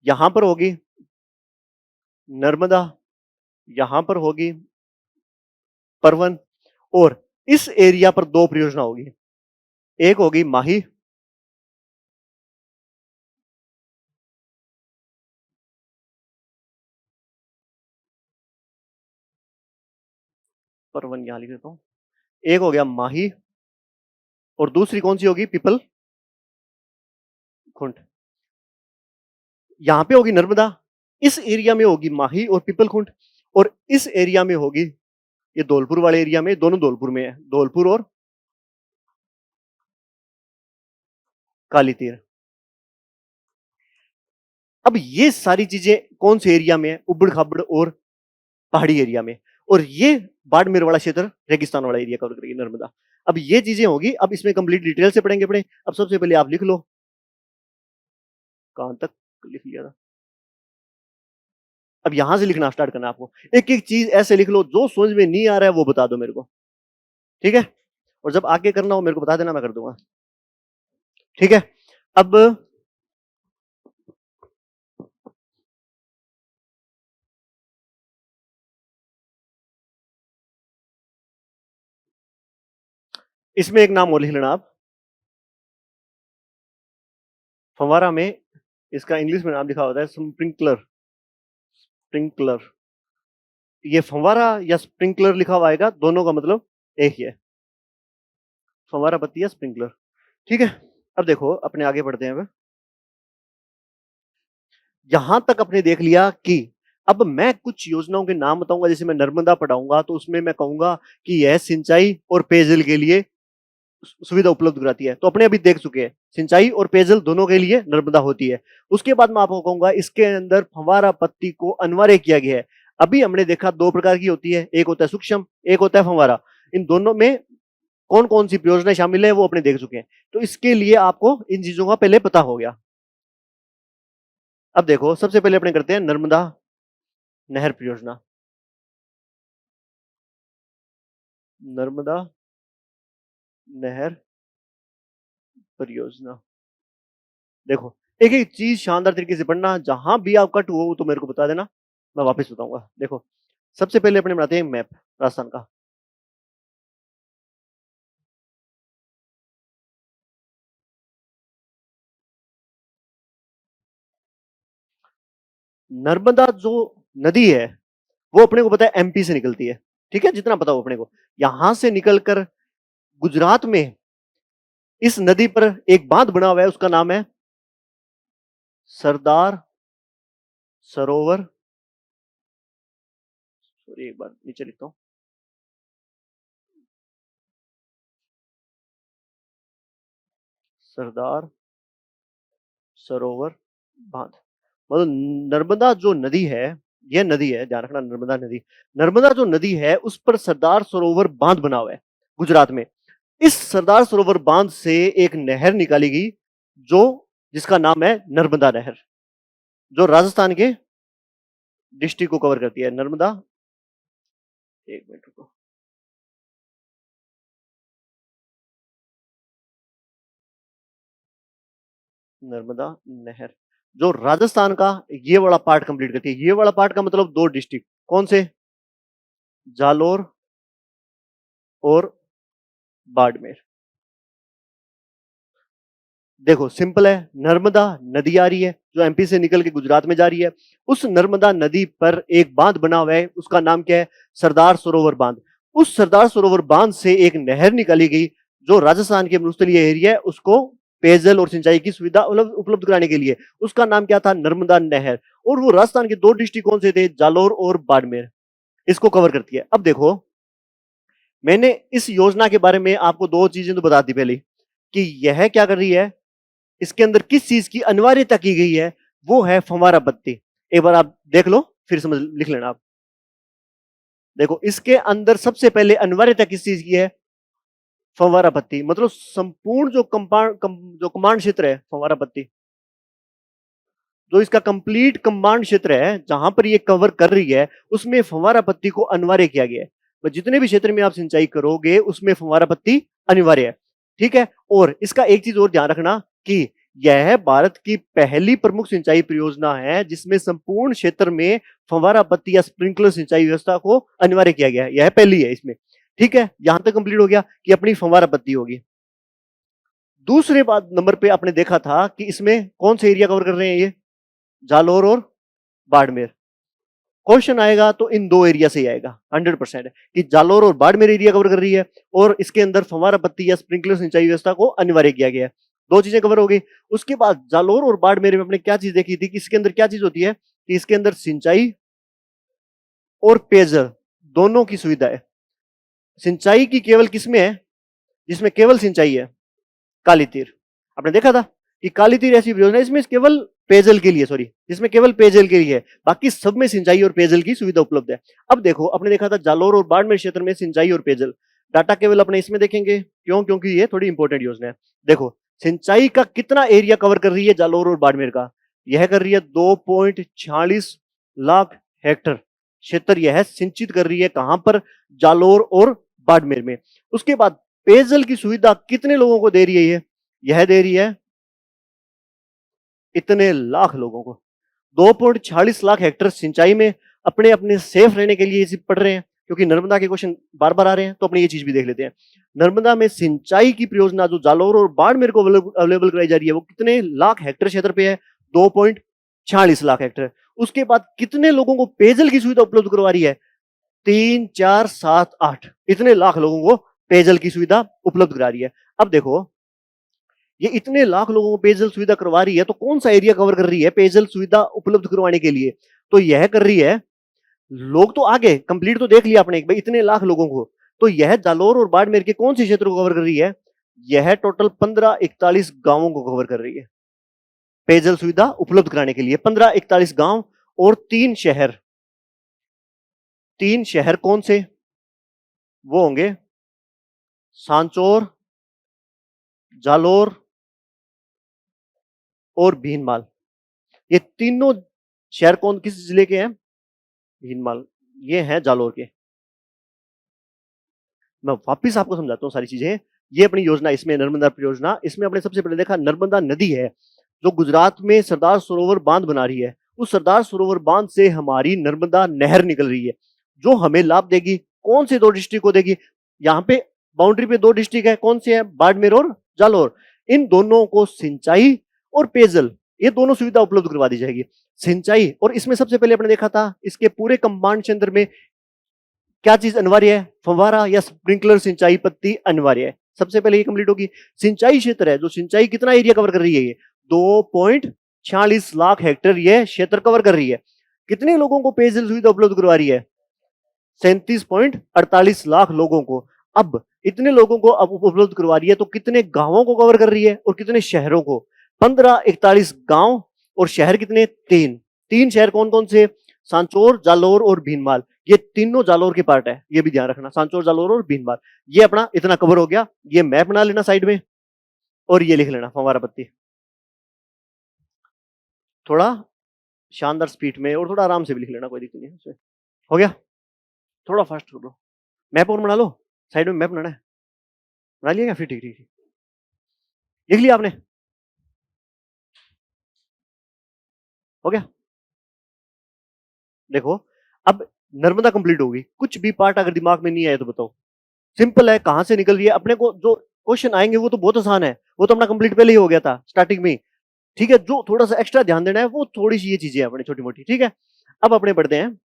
यहां पर होगी नर्मदा, यहां पर होगी परवन, और इस एरिया पर 2 परियोजना होगी। एक होगी माही, परवन यहां लिख देता हूं। एक हो गया माही, और दूसरी कौन सी होगी, पीपल खुंट। यहां पे होगी नर्मदा, इस एरिया में होगी माही और पीपल खुंट, और इस एरिया में होगी, ये धौलपुर वाले एरिया में, दोनों धौलपुर में है, धौलपुर और काली तीर। अब ये सारी चीजें कौन से एरिया में है, उबड़ खाबड़ और पहाड़ी एरिया में, और ये बाड़मेर वाला क्षेत्र रेगिस्तान वाला एरिया कवर करेगी नर्मदा। अब ये चीजें होगी, अब इसमें कंप्लीट डिटेल से पढ़ेंगे अपने। अब सबसे पहले आप लिख लो, कहां तक लिख लिया था। अब यहां से लिखना स्टार्ट करना आपको, एक एक चीज ऐसे लिख लो, जो समझ में नहीं आ रहा है वो बता दो मेरे को। ठीक है? और जब आगे करना हो मेरे को बता देना, मैं कर दूंगा। ठीक है? अब इसमें एक नाम और लिख लेना आप, फंवारा में इसका इंग्लिश में नाम लिखा होता है स्प्रिंकलर। स्प्रिंकलर, ये फंवारा या स्प्रिंकलर लिखा हुआ आएगा, दोनों का मतलब एक ही है, फंवारा बत्ती या स्प्रिंकलर। ठीक है? अब देखो, अपने आगे बढ़ते हैं। यहां तक अपने देख लिया कि अब मैं कुछ योजनाओं के नाम बताऊंगा, जैसे मैं नर्मदा पढ़ाऊंगा तो उसमें मैं कहूंगा कि यह सिंचाई और पेयजल के लिए सुविधा उपलब्ध कराती है, तो अपने अभी देख चुके हैं सिंचाई और पेयजल दोनों के लिए नर्मदा होती है। उसके बाद मैं आपको कहूंगा इसके अंदर फव्वारा पत्ती को अनिवार्य किया गया है। अभी हमने देखा 2 प्रकार की होती है, एक होता है सूक्ष्म, एक होता है फव्वारा। इन दोनों में कौन कौन सी परियोजनाएं शामिल है वो अपने देख चुके हैं, तो इसके लिए आपको इन चीजों का पहले पता हो गया। अब देखो, सबसे पहले अपने करते हैं नर्मदा नहर परियोजना। नर्मदा नहर परियोजना। देखो, एक एक चीज शानदार तरीके से पढ़ना, जहां भी आप कट हो तो मेरे को बता देना, मैं वापस बताऊंगा। देखो, सबसे पहले अपने बनाते हैं मैप राजस्थान का। नर्मदा जो नदी है वो अपने को पता है एमपी से निकलती है, ठीक है, जितना पता हो अपने को। यहां से निकलकर गुजरात में इस नदी पर एक बांध बना हुआ है, उसका नाम है सरदार सरोवर, सॉरी एक बार नीचे लिखता हूं, सरदार सरोवर बांध। मतलब नर्मदा जो नदी है, यह नदी है, ध्यान रखना, नर्मदा नदी, नर्मदा जो नदी है उस पर सरदार सरोवर बांध बना हुआ है गुजरात में। इस सरदार सरोवर बांध से एक नहर निकाली गई जो, जिसका नाम है नर्मदा नहर, जो राजस्थान के डिस्ट्रिक्ट को कवर करती है। नर्मदा, एक मिनट रुको, नर्मदा नहर जो राजस्थान का ये वाला पार्ट कंप्लीट करती है। ये वाला पार्ट का मतलब दो डिस्ट्रिक्ट, कौन से, जालोर और बाड़मेर। देखो सिंपल है, नर्मदा नदी आ रही है जो एमपी से निकल के गुजरात में जा रही है। उस नर्मदा नदी पर एक बांध बना हुआ है, उसका नाम क्या है, सरदार सरोवर बांध। उस सरदार सरोवर बांध से एक नहर निकाली गई जो राजस्थान के मरुस्थलीय एरिया है उसको पेयजल और सिंचाई की सुविधा उपलब्ध कराने के लिए। उसका नाम क्या था, नर्मदा नहर। और वो राजस्थान के दो डिस्ट्रिक्ट कौन से थे, जालोर और बाड़मेर, इसको कवर करती है। अब देखो, मैंने इस योजना के बारे में आपको दो चीजें तो बता दी पहले, कि यह क्या कर रही है, इसके अंदर किस चीज की अनिवार्यता की गई है, वो है फंवारा बत्ती। एक बार आप देख लो फिर समझ लिख लेना आप। देखो इसके अंदर सबसे पहले अनिवार्यता किस चीज की है, फंवारा बत्ती। मतलब संपूर्ण जो जो कमांड क्षेत्र है, फंवारा बत्ती जो इसका कंप्लीट कमांड क्षेत्र है जहां पर ये कवर कर रही है, उसमें फंवारा पत्ती को अनिवार्य किया गया है। तो जितने भी क्षेत्र में आप सिंचाई करोगे उसमें फंवारा पत्ती अनिवार्य है, ठीक है। और इसका एक चीज और ध्यान रखना कि यह भारत की पहली प्रमुख सिंचाई परियोजना है जिसमें संपूर्ण क्षेत्र में फंवारा पत्ती या स्प्रिंकलर सिंचाई व्यवस्था को अनिवार्य किया गया है। यह पहली है इसमें, ठीक है। यहां तक कंप्लीट हो गया कि अपनी फंवारा पत्ती होगी। दूसरे बात नंबर पे आपने देखा था कि इसमें कौन से एरिया कवर कर रहे हैं, ये जालोर और बाड़मेर। क्वेश्चन आएगा तो इन दो एरिया से ही आएगा 100% कि जालोर और बाड़मेर एरिया कवर कर रही है और इसके अंदर फंवारा पत्ती या स्प्रिंकलर सिंचाई व्यवस्था को अनिवार्य किया गया है। दो चीजें कवर हो गई। उसके बाद जालोर और बाड़मेर में हमने क्या चीज देखी थी कि इसके अंदर क्या चीज होती है कि इसके अंदर सिंचाई और पेयजल दोनों की सुविधा है। सिंचाई की केवल किसमें है, जिसमें केवल सिंचाई है, काली तीर। आपने देखा था कि काली तीर ऐसी योजना है इसमें केवल पेयजल के लिए, सॉरी, जिसमें केवल पेयजल के लिए है, बाकी सब में सिंचाई और पेयजल की सुविधा उपलब्ध है। अब देखो, आपने देखा था जालोर और बाड़मेर क्षेत्र में सिंचाई और पेयजल, डाटा केवल अपने इसमें देखेंगे, क्यों, क्योंकि ये थोड़ी इंपॉर्टेंट योजना है। देखो सिंचाई का कितना एरिया कवर कर रही है जालोर और बाड़मेर का, यह कर रही है 2.46 लाख हेक्टर क्षेत्र यह सिंचित कर रही है। कहां पर, जालोर और बाड़मेर में। उसके बाद पेयजल की सुविधा कितने लोगों को दे रही है, यह दे रही है इतने लाख लोगों को। 2.46 लाख हेक्टर सिंचाई में अपने अपने सेफ रहने के लिए पढ़ रहे हैं, क्योंकि नर्मदा के क्वेश्चन बार बार आ रहे हैं, तो अपने ये चीज भी देख लेते हैं। नर्मदा में सिंचाई की परियोजना जो जालोर और बाड़मेर को अवेलेबल कराई जा रही है वो कितने लाख हेक्टर क्षेत्र पे है, 2.46 लाख हेक्टर। उसके बाद कितने लोगों को पेयजल की सुविधा उपलब्ध करवा रही है, 3, 4, 7, 8 इतने लाख लोगों को पेयजल की सुविधा उपलब्ध करा रही है। अब देखो, ये इतने लाख लोगों को पेयजल सुविधा करवा रही है तो कौन सा एरिया कवर कर रही है पेयजल सुविधा उपलब्ध करवाने के लिए, तो यह कर रही है, लोग तो आगे कंप्लीट तो देख लिया आपने भाई इतने लाख लोगों को, तो यह जालोर और बाड़मेर के कौन से क्षेत्र को कवर कर रही है, यह टोटल 15-41 गांवों को कवर कर रही है पेयजल सुविधा उपलब्ध कराने के लिए। 15-41 गांव और 3 शहर। 3 शहर कौन से, वो होंगे सांचौर, जालोर और भीनमाल। ये तीनों शहर कौन किस जिले के हैं, भीनमाल, ये हैं जालोर के। मैं वापिस आपको समझाता हूँ सारी चीजें। ये अपनी योजना, इसमें नर्मदा परियोजना, इसमें अपने सबसे पहले देखा नर्मदा नदी है जो गुजरात में सरदार सरोवर बांध बना रही है। उस सरदार सरोवर बांध से हमारी नर्मदा नहर निकल रही है जो हमें लाभ देगी। कौन से 2 डिस्ट्रिक्ट को देगी, यहाँ पे बाउंड्री पे 2 डिस्ट्रिक्ट है, कौन से हैं, बाड़मेर और जालोर। इन दोनों को सिंचाई और पेयजल ये दोनों सुविधा उपलब्ध करवा दी जाएगी। सिंचाई, और इसमें सबसे पहले अपने देखा था इसके पूरे कंबाइंड क्षेत्र में क्या चीज अनिवार्य है, फव्वारा या स्प्रिंकलर सिंचाई पद्धति अनिवार्य है। सबसे पहले ये कंप्लीट होगी। सिंचाई क्षेत्र है जो सिंचाई कितना एरिया कवर कर रही है, ये 2.46 लाख हेक्टेयर ये क्षेत्र कवर कर रही है। कितने लोगों को पेयजल सुविधा उपलब्ध करवा रही है, 37.48 लाख लोगों को। अब इतने लोगों को अब उपलब्ध करवा रही है तो कितने गांवों को कवर कर रही है और कितने शहरों को, 1541 गांव और शहर कितने, 3 शहर कौन कौन से, सांचौर, जालौर और भीनमाल। ये तीनों जालौर के पार्ट है, ये भी ध्यान रखना, सांचौर, जालौर और भीनमाल। ये अपना इतना कवर हो गया। ये मैप बना लेना साइड में और ये लिख लेना फव्वारा पत्ती, थोड़ा शानदार स्पीड में और थोड़ा आराम से भी लिख लेना, कोई दिक्कत नहीं है। हो गया, थोड़ा फास्ट कर लो। मैप और बना लो, साइड में मैप बनाना है, बना लिया क्या, फिर ठीक ठीक लिख लिया आपने, हो गया। देखो अब नर्मदा कंप्लीट होगी, कुछ भी पार्ट अगर दिमाग में नहीं आया तो बताओ। सिंपल है, कहां से निकल रही है, अपने को जो क्वेश्चन आएंगे वो तो बहुत आसान है, वो तो अपना कंप्लीट पहले ही हो गया था स्टार्टिंग में, ठीक है। जो थोड़ा सा एक्स्ट्रा ध्यान देना है वो थोड़ी सी ये चीजें अपने छोटी मोटी, ठीक है। अब अपने बढ़ते हैं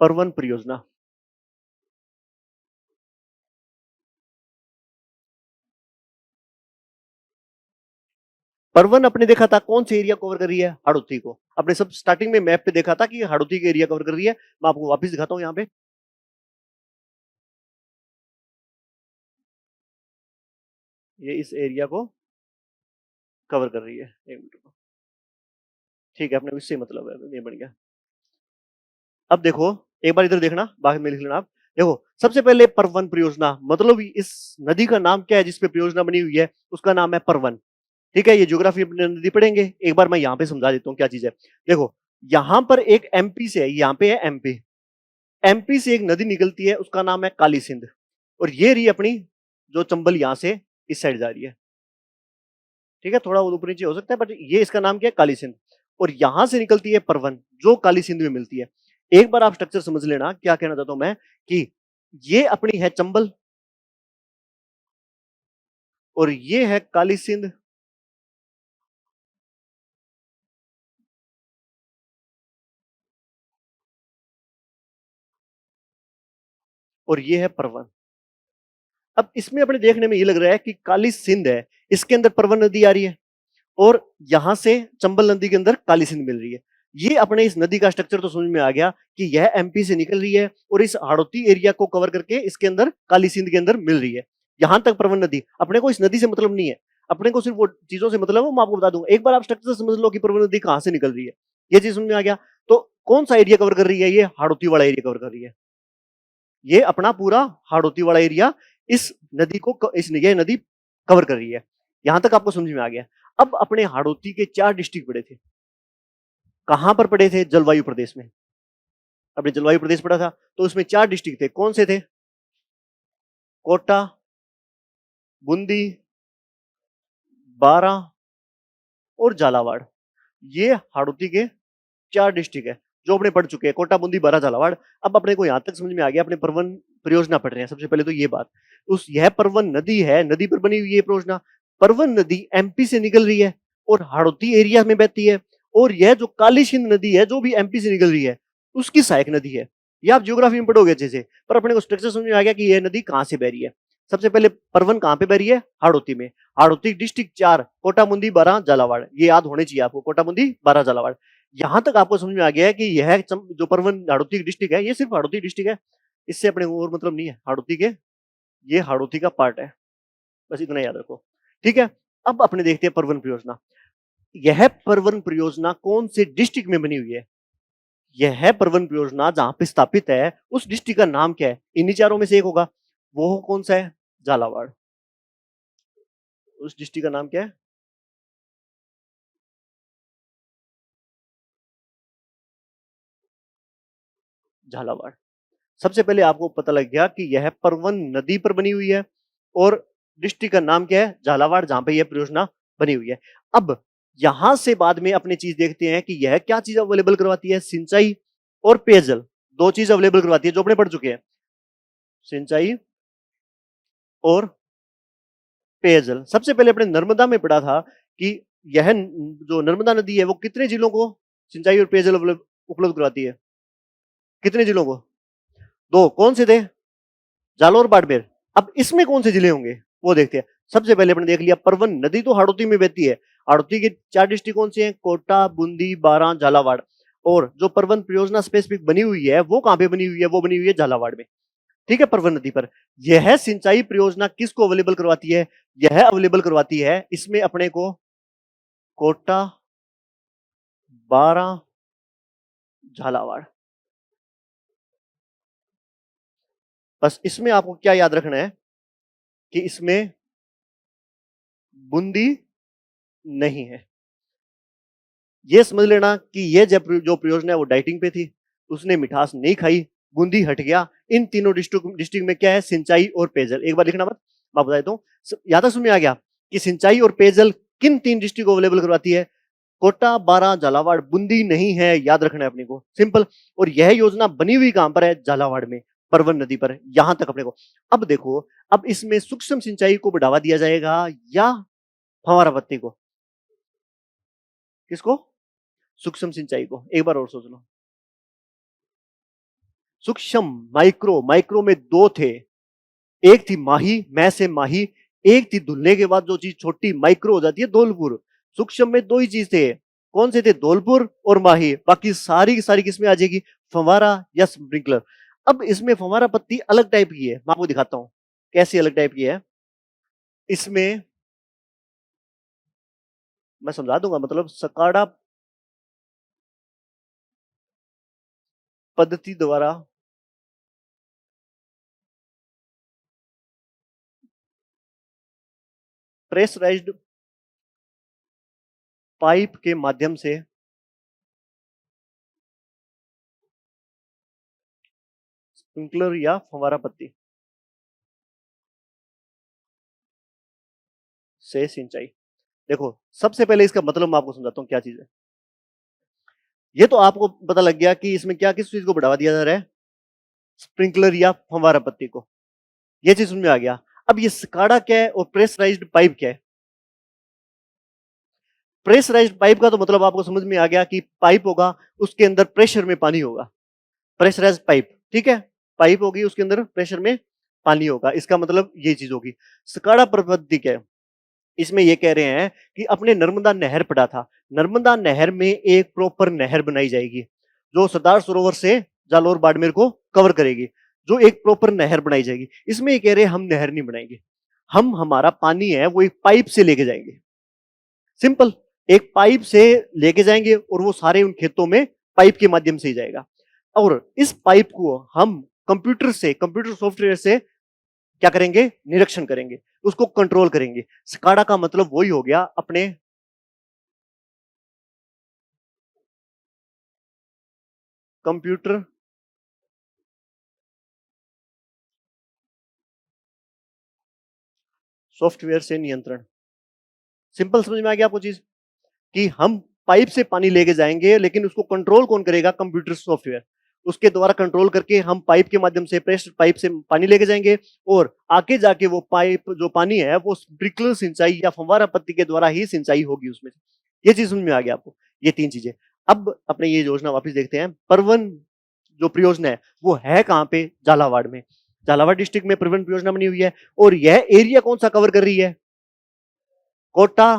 परवन परियोजना। परवन अपने देखा था कौन से एरिया कवर कर रही है, हाड़ौती को। अपने सब स्टार्टिंग में मैप पे देखा था कि हाड़ौती के एरिया कवर कर रही है। मैं आपको वापस दिखाता हूं यहाँ पे, ये इस एरिया को कवर कर रही है, एक मिनट को, ठीक है। अपने इससे मतलब है, ये बन गया। अब देखो एक बार इधर देखना, बाद में लिख लेना आप। देखो सबसे पहले परवन परियोजना, मतलब इस नदी का नाम क्या है जिसपे परियोजना बनी हुई है, उसका नाम है परवन, ठीक है। ये ज्योग्राफी अपने नदी पढ़ेंगे, एक बार मैं यहाँ पे समझा देता हूँ क्या चीज है। देखो यहाँ पर एक एमपी से है, यहाँ पे है एमपी, एमपी से एक नदी निकलती है उसका नाम है काली सिंध, और ये रही अपनी जो चंबल यहाँ से इस साइड जा रही है, ठीक है। थोड़ा ऊपर नीचे हो सकता है बट ये इसका नाम क्या है, काली सिंध। और यहां से निकलती है परवन जो काली सिंध में मिलती है। एक बार आप स्ट्रक्चर समझ लेना, क्या कहना चाहता हूं मैं कि ये अपनी है चंबल और ये है काली सिंध, और ये है परवन। अब इसमें अपने देखने में ये लग रहा है कि काली सिंध है, इसके अंदर परवन नदी आ रही है और यहां से चंबल नदी के अंदर काली सिंध मिल रही है। ये अपने इस नदी का स्ट्रक्चर तो समझ में आ गया कि यह एमपी से निकल रही है और इस हाड़ौती एरिया को कवर करके इसके अंदर काली सिंध के अंदर मिल रही है। यहां तक परवन नदी, अपने को इस नदी से मतलब नहीं है, अपने को सिर्फ वो चीजों से मतलब है, मैं आपको बता दूंगा। एक बार आप स्ट्रक्चर समझ लो कि परवन नदी कहां से निकल रही है, ये चीज समझ में आ गया। तो कौन सा एरिया कवर कर रही है, ये हाड़ौती वाला एरिया कवर कर रही है। ये अपना पूरा हाड़ौती वाला एरिया इस नदी को ये नदी कवर कर रही है। यहां तक आपको समझ में आ गया। अब अपने हाड़ौती के 4 डिस्ट्रिक्ट पड़े थे, कहां पर पड़े थे, जलवायु प्रदेश में। अपने जलवायु प्रदेश पड़ा था तो उसमें 4 डिस्ट्रिक्ट थे, कौन से थे, कोटा, बूंदी, बारां और झालावाड़। ये हाड़ौती के 4 डिस्ट्रिक्ट है जो अपने पढ़ चुके हैं, कोटा, बूंदी, बारां, झालावाड़। अब अपने को यहां तक समझ में आ गया, अपने परवन परियोजना पढ़ रहे हैं। सबसे पहले तो ये बात, उस यह परवन नदी है, नदी पर बनी हुई है परियोजना। परवन नदी एमपी से निकल रही है और हाड़ौती एरिया में बहती है, और यह जो काली सिंध नदी है जो भी एमपी से निकल रही है उसकी सहायक नदी है। ये आप ज्योग्राफी में पढ़ोगे अच्छे से, पर अपने को स्ट्रक्चर समझ में आ गया कि यह नदी कहां से बह रही है। सबसे पहले परवन कहां पे बह रही है, हाड़ौती में। हाड़ौती डिस्ट्रिक्ट 4, कोटा, बूंदी, बारां, झालावाड़, ये याद होने चाहिए आपको, कोटा, बूंदी, बारां, झालावाड़। यहां तक आपको समझ में आ गया है कि यह जो परवन हाड़ौती डिस्ट्रिक्ट है, ये सिर्फ हाड़ौती डिस्ट्रिक्ट है, इससे अपने और मतलब नहीं है हाड़ौती के, ये हाड़ौती का पार्ट है, बस इतना याद रखो, ठीक है। अब अपने देखते हैं परवन परियोजना। यह परवन परियोजना कौन से डिस्ट्रिक्ट में बनी हुई है, यह परवन परियोजना जहां पे स्थापित है उस डिस्ट्रिक्ट का नाम क्या है, इन्हीं चारों में से एक होगा, वो कौन सा है, झालावाड़। उस डिस्ट्रिक्ट का नाम क्या है, झालावाड़। सबसे पहले आपको पता लग गया कि यह परवन नदी पर बनी हुई है और डिस्ट्रिक्ट का नाम क्या है, झालावाड़, जहां पे यह परियोजना बनी हुई है। अब यहां से बाद में अपने चीज देखते हैं कि यह क्या चीज अवेलेबल करवाती है, सिंचाई और पेयजल दो चीज अवेलेबल करवाती है जो अपने पढ़ चुके हैं, सिंचाई और पेयजल। सबसे पहले अपने नर्मदा में पढ़ा था कि यह जो नर्मदा नदी है वो कितने जिलों को सिंचाई और पेयजल उपलब्ध करवाती है? कितने जिलों को? दो। कौन से थे? जालौर, बाड़मेर। अब इसमें कौन से जिले होंगे वो देखते हैं। सबसे पहले अपने देख लिया परवन नदी तो हाड़ौती में बहती है। हाड़ौती के 4 डिस्ट्रिक्ट कौन से हैं? कोटा, बूंदी, बारां, झालावाड़। और जो परवन परियोजना स्पेसिफिक बनी हुई है वो कहां पे बनी हुई है? वो बनी हुई है झालावाड़ में। ठीक है, परवन नदी पर। यह सिंचाई परियोजना किसको अवेलेबल करवाती है? यह अवेलेबल करवाती है इसमें अपने को कोटा, बारां, झालावाड़। बस इसमें आपको क्या याद रखना है कि इसमें बूंदी नहीं है। यह समझ लेना कि यह जो परियोजना है वो डाइटिंग पे थी, उसने मिठास नहीं खाई, बूंदी हट गया। इन तीनों डिस्ट्रिक्ट में क्या है? सिंचाई और पेयजल। एक बार लिखना मत, मैं बता देता हूं। यहां तक समझ में आ गया कि सिंचाई और पेयजल किन 3 डिस्ट्रिक्ट को अवेलेबल करवाती है? कोटा, बारां, झालावाड़। बूंदी नहीं है, याद रखना है अपने को, सिंपल। और यह योजना बनी हुई कहां पर है? झालावाड़ में, परवन नदी पर। यहां तक अपने को। अब देखो, अब इसमें सूक्ष्म सिंचाई को बढ़ावा दिया जाएगा या फव्वारा पत्ती को? किसको? सूक्ष्म सिंचाई को। एक बार और सोच लो। सूक्ष्म, माइक्रो। माइक्रो में दो थे, एक थी माही, मैं से माही। एक थी धुलने के बाद जो चीज छोटी माइक्रो हो जाती है, धौलपुर। सूक्ष्म में दो ही चीज थे, कौन से थे? धौलपुर और माही। बाकी सारी की सारी किसमें आ जाएगी? फव्वारा या स्प्रिंकलर। अब इसमें फव्वारा पत्ती अलग टाइप की है, मैं आपको दिखाता हूं कैसी अलग टाइप की है। इसमें मैं समझा दूंगा, मतलब सकाड़ा पद्धति द्वारा प्रेशराइज्ड पाइप के माध्यम से स्प्रिंकलर या फव्वारा पत्ती से सिंचाई। देखो, सबसे पहले इसका मतलब मैं आपको समझाता हूं क्या चीज है। ये तो आपको पता लग गया कि इसमें क्या, किस चीज को बढ़ावा दिया जा रहा है? स्प्रिंकलर या फव्वारा पत्ती को। ये चीज समझ में आ गया। अब ये स्काडा क्या है और प्रेशराइज्ड पाइप क्या है? प्रेशराइज्ड पाइप का तो मतलब आपको समझ में आ गया कि पाइप होगा, उसके अंदर प्रेशर में पानी होगा। प्रेशराइज्ड पाइप, ठीक है। पाइप होगी, उसके अंदर प्रेशर में पानी होगा, इसका मतलब ये चीज होगी। स्काडा पद्धति क्या है? इसमें ये कह रहे हैं कि अपने नर्मदा नहर पड़ा था, नर्मदा नहर में एक प्रॉपर नहर बनाई जाएगी जो सरदार सरोवर से जालौर बाड़मेर को कवर करेगी। जो एक प्रॉपर नहर बनाई जाएगी। इसमें ये कह रहे हैं हम नहर नहीं बनाएंगे, हम हमारा पानी है वो एक पाइप से लेके जाएंगे। सिंपल, एक पाइप से लेके जाएंगे और वो सारे उन खेतों में पाइप के माध्यम से ही जाएगा। और इस पाइप को हम कंप्यूटर सॉफ्टवेयर से क्या करेंगे? निरीक्षण करेंगे, उसको कंट्रोल करेंगे। स्काडा का मतलब वही हो गया अपने कंप्यूटर सॉफ्टवेयर से नियंत्रण। सिंपल, समझ में आ गया आपको चीज कि हम पाइप से पानी लेके जाएंगे, लेकिन उसको कंट्रोल कौन करेगा? Computer software. उसके द्वारा कंट्रोल करके हम पाइप के माध्यम से, प्रेशर पाइप से पानी लेके जाएंगे और आगे जाके वो पाइप जो पानी है वो स्प्रिंकलर सिंचाई या फव्वारा पत्ती के द्वारा ही सिंचाई होगी उसमें। ये चीज समझ में आ गया आपको, ये 3 चीजें। अब अपने ये योजना वापस देखते हैं। परवन जो परियोजना है वो है कहां पे? झालावाड़ में। झालावाड़ डिस्ट्रिक्ट में परवन परियोजना बनी हुई है। और यह एरिया कौन सा कवर कर रही है? कोटा,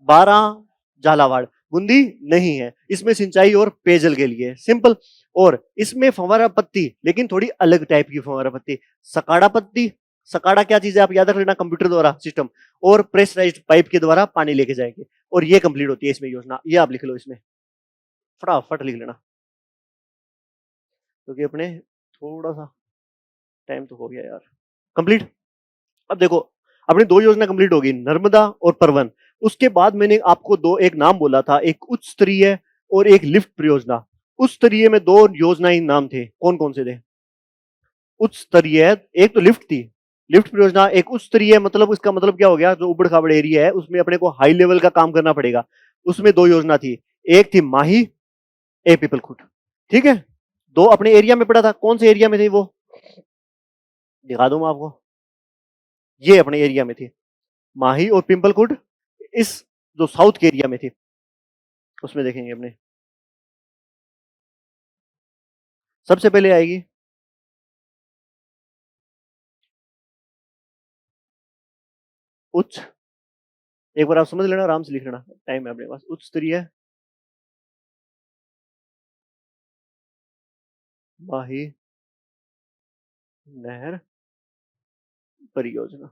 बारां, झालावाड़। बूंदी नहीं है, इसमें सिंचाई और पेयजल के लिए, सिंपल। और इसमें फव्वारा पत्ती, लेकिन थोड़ी अलग टाइप की फव्वारा पत्ती, सकाड़ा पत्ती। सकाड़ा क्या चीज है आप याद रख लेना, कंप्यूटर द्वारा सिस्टम। और प्रेशराइज्ड पाइप के द्वारा पानी लेके जाएंगे और ये कंप्लीट होती है इसमें योजना। ये आप लिख लो, इसमें फटाफट लिख लेना क्योंकि अपने थोड़ा सा टाइम तो हो गया यार। कंप्लीट। अब देखो, अपनी 2 योजना कंप्लीट होगी, नर्मदा और परवन। उसके बाद मैंने आपको एक नाम बोला था, एक उच्च स्तरीय और एक लिफ्ट परियोजना। उच्च स्तरीय में 2 योजनाएं नाम थे, कौन कौन से थे? उच्च स्तरीय, एक तो लिफ्ट थी, लिफ्ट परियोजना। एक उच्च स्तरीय मतलब इसका मतलब क्या हो गया? जो उबड़ खाबड़ एरिया है उसमें अपने को हाई लेवल का काम करना पड़ेगा। उसमें 2 योजना थी, एक थी माही, एक पीपलखुट। ठीक है, दो अपने एरिया में पड़ा था, कौन से एरिया में थे वो दिखा दूं मैं आपको, ये अपने एरिया में थे, माही और पिंपलकुट इस जो साउथ के एरिया में थे उसमें देखेंगे अपने। सबसे पहले आएगी उच्च, एक बार आप समझ लेना, आराम से लिख लेना, टाइम है अपने पास। उच्च स्तरीय माही नहर परियोजना।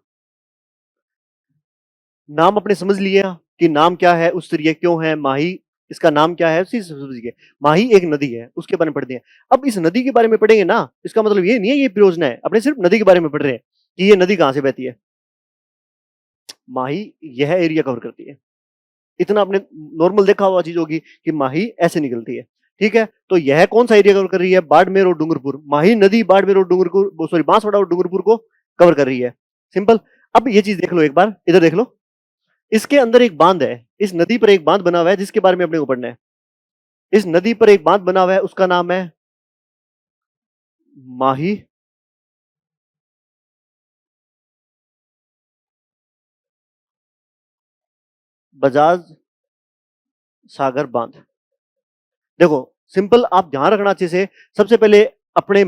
नाम अपने समझ लिए कि नाम क्या है, उच्च स्तरीय क्यों है, माही इसका नाम क्या है, उसी से समझ गए। माही एक नदी है, उसके बारे में पढ़ते हैं। अब इस नदी के बारे में पढ़ेंगे ना, इसका मतलब ये नहीं है ये परियोजना है, अपने सिर्फ नदी के बारे में पढ़ रहे हैं कि ये नदी कहां से बहती है। माही यह एरिया कवर करती है, इतना आपने नॉर्मल देखा हुआ चीज होगी कि माही ऐसे निकलती है, ठीक है। तो यह कौन सा एरिया कवर कर रही है, बाड़मेर और डूंगरपुर। माही नदी बाड़मेर और डूंगरपुर, सॉरी बांसवाड़ा और डूंगरपुर को कवर कर रही है, सिंपल। अब ये चीज देख लो, एक बार इधर देख लो, इसके अंदर एक बांध है, इस नदी पर एक बांध बना हुआ है जिसके बारे में अपने को पढ़ना है। इस नदी पर एक बांध बना हुआ है, उसका नाम है माही बजाज सागर बांध। देखो सिंपल, आप ध्यान रखना अच्छे से। सबसे पहले अपने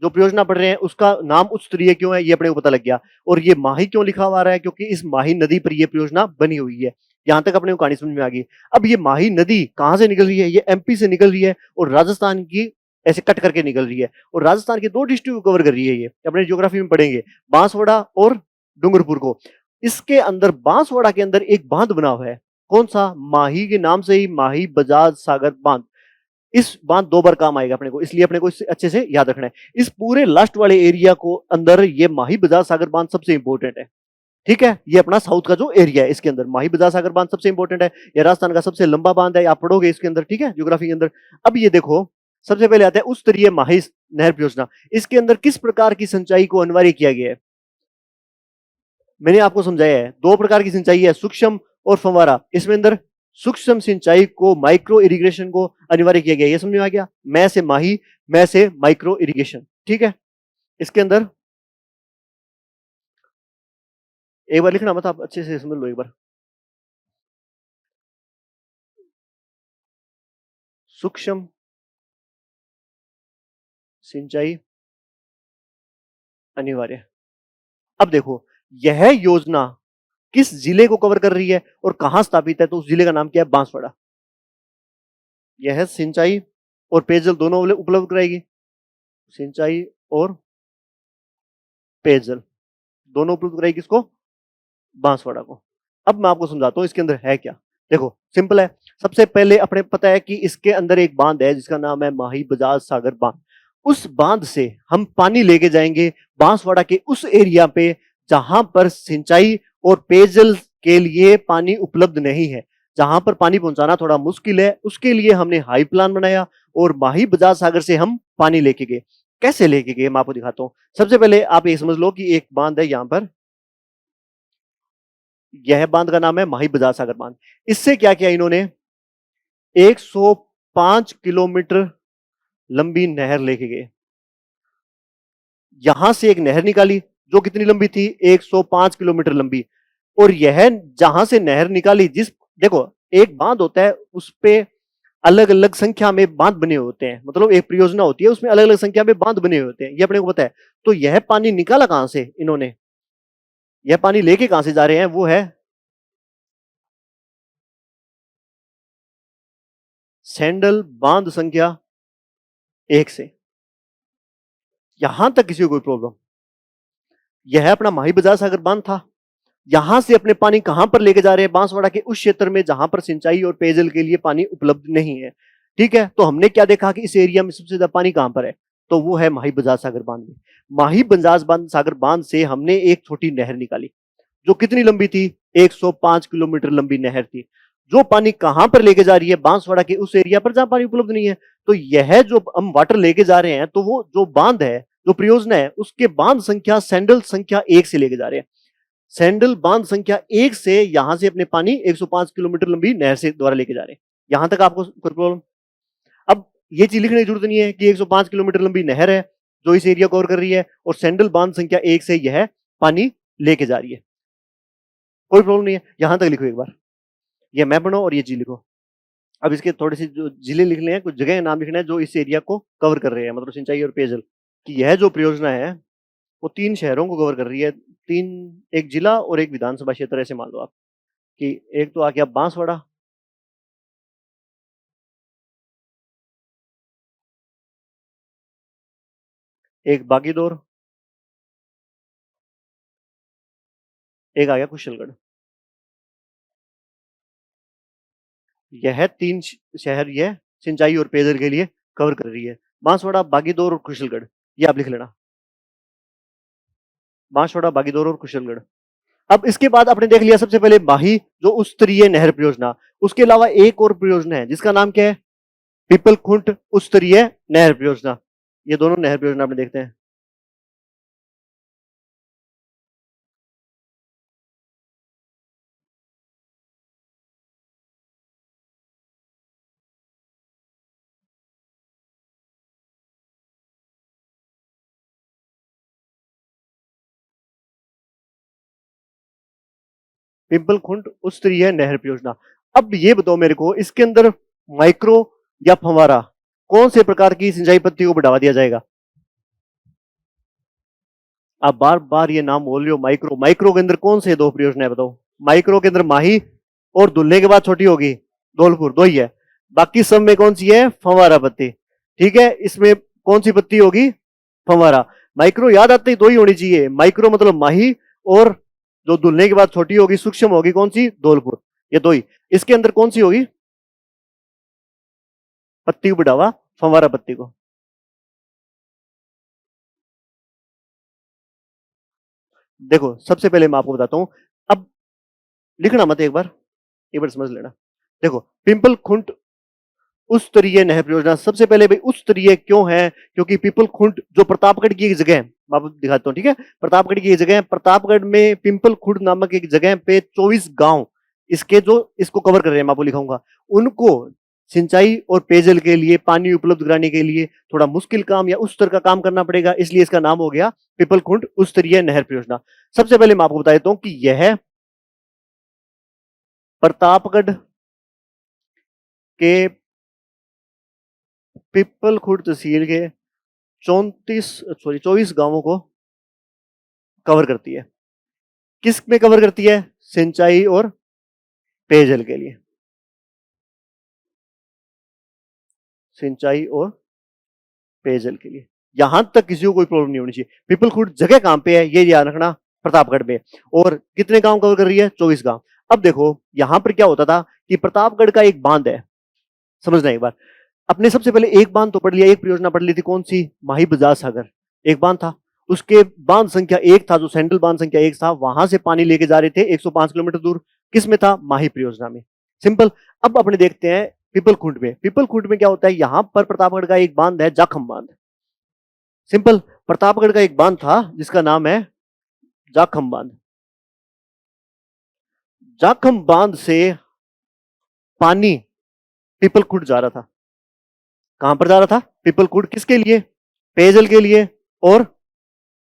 जो परियोजना पढ़ रहे हैं उसका नाम उच्च स्तरीय क्यों है ये अपने को पता लग गया, और ये माही क्यों लिखा हुआ आ रहा है, क्योंकि इस माही नदी पर ये परियोजना बनी हुई है। यहां तक अपने को कहानी समझ में आ गई। अब ये माही नदी कहां से निकल रही है, ये एमपी से निकल रही है और राजस्थान की ऐसे कट करके निकल रही है, और राजस्थान के दो डिस्ट्रिक्ट को कवर कर रही है। ये अपने ज्योग्राफी में पढ़ेंगे, बांसवाड़ा और डूंगरपुर को। इसके अंदर बांसवाड़ा के अंदर एक बांध बना हुआ है, कौन सा, माही के नाम से ही माही बजाज सागर बांध। इस बांध दो बार काम आएगा अपने को, इसलिए अपने को इसे अच्छे से याद रखना है। इस पूरे लास्ट वाले एरिया को अंदर ये माही बजाज सागर बांध सबसे इंपॉर्टेंट है, ठीक है। ये अपना साउथ का जो एरिया है इसके अंदर माही बजाज सागर बांध सबसे इंपॉर्टेंट है। ये राजस्थान का सबसे लंबा बांध है, आप पढ़ोगे इसके अंदर, ठीक है, ज्योग्राफी के अंदर। अब ये देखो, सबसे पहले आता है उच्च स्तरीय माही नहर परियोजना। इसके अंदर किस प्रकार की सिंचाई को अनिवार्य किया गया है, मैंने आपको समझाया है। दो प्रकार की सिंचाई है, सूक्ष्म और फव्वारा। इसमें अंदर सूक्ष्म सिंचाई को, माइक्रो इरिगेशन को अनिवार्य किया गया, ये समझ में आ गया। मैं से माही, मैं से माइक्रो इरिगेशन, ठीक है। इसके अंदर एक बार लिखना मत, आप अच्छे से समझ लो एक बार। सूक्ष्म सिंचाई अनिवार्य। अब देखो, यह योजना किस जिले को कवर कर रही है और कहां स्थापित है, तो उस जिले का नाम क्या है, बांसवाड़ा। यह सिंचाई और पेयजल दोनों उपलब्ध कराएगी, सिंचाई और पेयजल दोनों उपलब्ध कराएगी किसको, बांसवाड़ा को। अब मैं आपको समझाता हूं इसके अंदर है क्या। देखो सिंपल है, सबसे पहले अपने पता है कि इसके अंदर एक बांध है जिसका नाम है माही बजाज सागर बांध। उस बांध से हम पानी लेके जाएंगे बांसवाड़ा के उस एरिया पे जहां पर सिंचाई और पेयजल के लिए पानी उपलब्ध नहीं है, जहां पर पानी पहुंचाना थोड़ा मुश्किल है। उसके लिए हमने हाई प्लान बनाया और माही बजाज सागर से हम पानी लेके गए। कैसे लेके गए मैं आपको दिखाता हूं। सबसे पहले आप ये समझ लो कि एक बांध है यहां पर, यह बांध का नाम है माही बजाज सागर बांध। इससे क्या किया इन्होंने, 105 किलोमीटर लंबी नहर लेके गए। यहां से एक नहर निकाली जो कितनी लंबी थी, 105 किलोमीटर लंबी। और यह जहां से नहर निकाली, जिस, देखो एक बांध होता है उस पे अलग अलग संख्या में बांध बने होते हैं, मतलब एक परियोजना होती है उसमें अलग अलग संख्या में बांध बने होते हैं, ये अपने को पता है। तो यह पानी निकाला कहां से इन्होंने, यह पानी लेके कहां से जा रहे हैं, वो है सैंडल बांध संख्या 1 से। यहां तक किसी को कोई प्रॉब्लम, यह अपना माही बजाज सागर बांध था। यहां से अपने पानी कहां पर लेके जा रहे हैं, बांसवाड़ा के उस क्षेत्र में जहां पर सिंचाई और पेयजल के लिए पानी उपलब्ध नहीं है, ठीक है। तो हमने क्या देखा कि इस एरिया में सबसे ज्यादा पानी कहां पर है, तो वो है माही बजाज सागर बांध में। माही बजाज बांध सागर बांध से हमने एक छोटी नहर निकाली जो कितनी लंबी थी, 105 किलोमीटर लंबी नहर थी, जो पानी कहां पर लेके जा रही है, बांसवाड़ा के उस एरिया पर जहां पानी उपलब्ध नहीं है। तो यह जो हम वाटर लेके जा रहे हैं, तो वो जो बांध है, जो परियोजना है, उसके बांध संख्या सैंडल संख्या 1 से लेके जा रहे हैं। सैंडल बांध संख्या 1 से यहां से अपने पानी 105 किलोमीटर लंबी नहर से द्वारा लेके जा रहे हैं। यहां तक आपको कोई प्रॉब्लम। अब ये चीज लिखने की जरूरत नहीं है कि 105 किलोमीटर लंबी नहर है जो इस एरिया कवर कर रही है और सैंडल बांध संख्या 1 से यह पानी लेके जा रही है। कोई प्रॉब्लम नहीं है, यहां तक लिखो एक बार, ये मैप बनाओ और ये चीज लिखो। अब इसके थोड़े से जो जिले लिखने हैं, कुछ जगह नाम लिखना है जो इस एरिया को कवर कर रहे हैं, मतलब सिंचाई और पेयजल की यह जो परियोजना है वो 3 शहरों को कवर कर रही है। 3, एक जिला और एक विधानसभा क्षेत्र, ऐसे मान लो आप कि एक तो आ गया बांसवाड़ा, एक बागीदौर, एक आ गया कुशलगढ़। यह 3 शहर यह सिंचाई और पेयजल के लिए कवर कर रही है, बांसवाड़ा, बागीदौर और कुशलगढ़। ये आप लिख लेना, बांसवाड़ा, बागीदौर और कुशलगढ़। अब इसके बाद आपने देख लिया सबसे पहले माही जो उच्च स्तरीय नहर परियोजना, उसके अलावा एक और परियोजना है जिसका नाम क्या है, पीपल खुंट उच्च स्तरीय नहर परियोजना। ये दोनों नहर परियोजना आपने देखते हैं। पिंपल खुंट उच्च स्तरीय नहर परियोजना। अब ये बताओ मेरे को, इसके अंदर माइक्रो या फंवारा कौन से प्रकार की सिंचाई पद्धति को बढ़ावा दिया जाएगा? आप बार बार ये नाम बोल रहे हो, माइक्रो। माइक्रो के अंदर कौन से दो परियोजना है बताओ? माइक्रो के अंदर माही और धुलने के बाद छोटी होगी धौलपुर, दो ही है। बाकी सब में कौन सी है? फंवारा पत्ती। ठीक है, इसमें कौन सी पत्ती होगी? फंवारा। माइक्रो याद आते ही दो ही होनी चाहिए, माइक्रो मतलब माही, और जो धुलने के बाद छोटी होगी सूक्ष्म होगी कौन सी? धौलपुर। ये दो ही। इसके अंदर कौन सी होगी पत्ती को बढ़ावा? फंवारा पत्ती को। देखो सबसे पहले मैं आपको बताता हूं, अब लिखना मत, एक बार समझ लेना। देखो पिंपल खुंट उच्च स्तरीय नहर परियोजना, सबसे पहले भाई उच्च स्तरीय क्यों है? क्योंकि पिंपल खुंट जो प्रतापगढ़ की एक जगह है, मैं आपको दिखाता हूँ, ठीक है, प्रतापगढ़ की एक जगह है, प्रतापगढ़ में पिंपल खुंट नामक एक जगह पे 24 गांव इसके जो इसको कवर कर रहे हैं, मैं आपको लिखाऊंगा, उनको सिंचाई और पेयजल के लिए पानी उपलब्ध कराने के लिए थोड़ा मुश्किल काम या उस स्तर का काम करना पड़ेगा, इसलिए इसका नाम हो गया पिपल खुंट उच्च स्तरीय नहर परियोजना। सबसे पहले मैं आपको बता देता हूं कि यह प्रतापगढ़ के पिपल खुर्द तहसील के 24 गांवों को कवर करती है। किस में कवर करती है? सिंचाई और पेयजल के लिए। सिंचाई और पेयजल के लिए, यहां तक किसी को कोई प्रॉब्लम नहीं होनी चाहिए। पिपल खुर्द जगह कहां पे है ये ध्यान रखना, प्रतापगढ़ में। और कितने गांव कवर कर रही है? 24 गांव। अब देखो यहां पर क्या होता था कि प्रतापगढ़ का एक बांध है, समझना एक बार। अपने सबसे पहले एक बांध तो पढ़ लिया, एक परियोजना पढ़ ली थी, कौन सी? माही बजाज सागर, एक बांध था। उसके बांध संख्या 1 था, जो सेंट्रल बांध संख्या 1 था, वहां से पानी लेके जा रहे थे 105 किलोमीटर दूर। किस में था? माही परियोजना में। सिंपल। अब अपने देखते हैं पीपल खुंड में। पीपल खुंड में क्या होता है, यहां पर प्रतापगढ़ का एक बांध है, जाखम बांध। सिंपल। प्रतापगढ़ का एक बांध था जिसका नाम है जाखम बांध। जाखम बांध से पानी पीपल खुंड जा रहा था। कहां पर जा रहा था? पीपल खुंड। किसके लिए? पेयजल के लिए और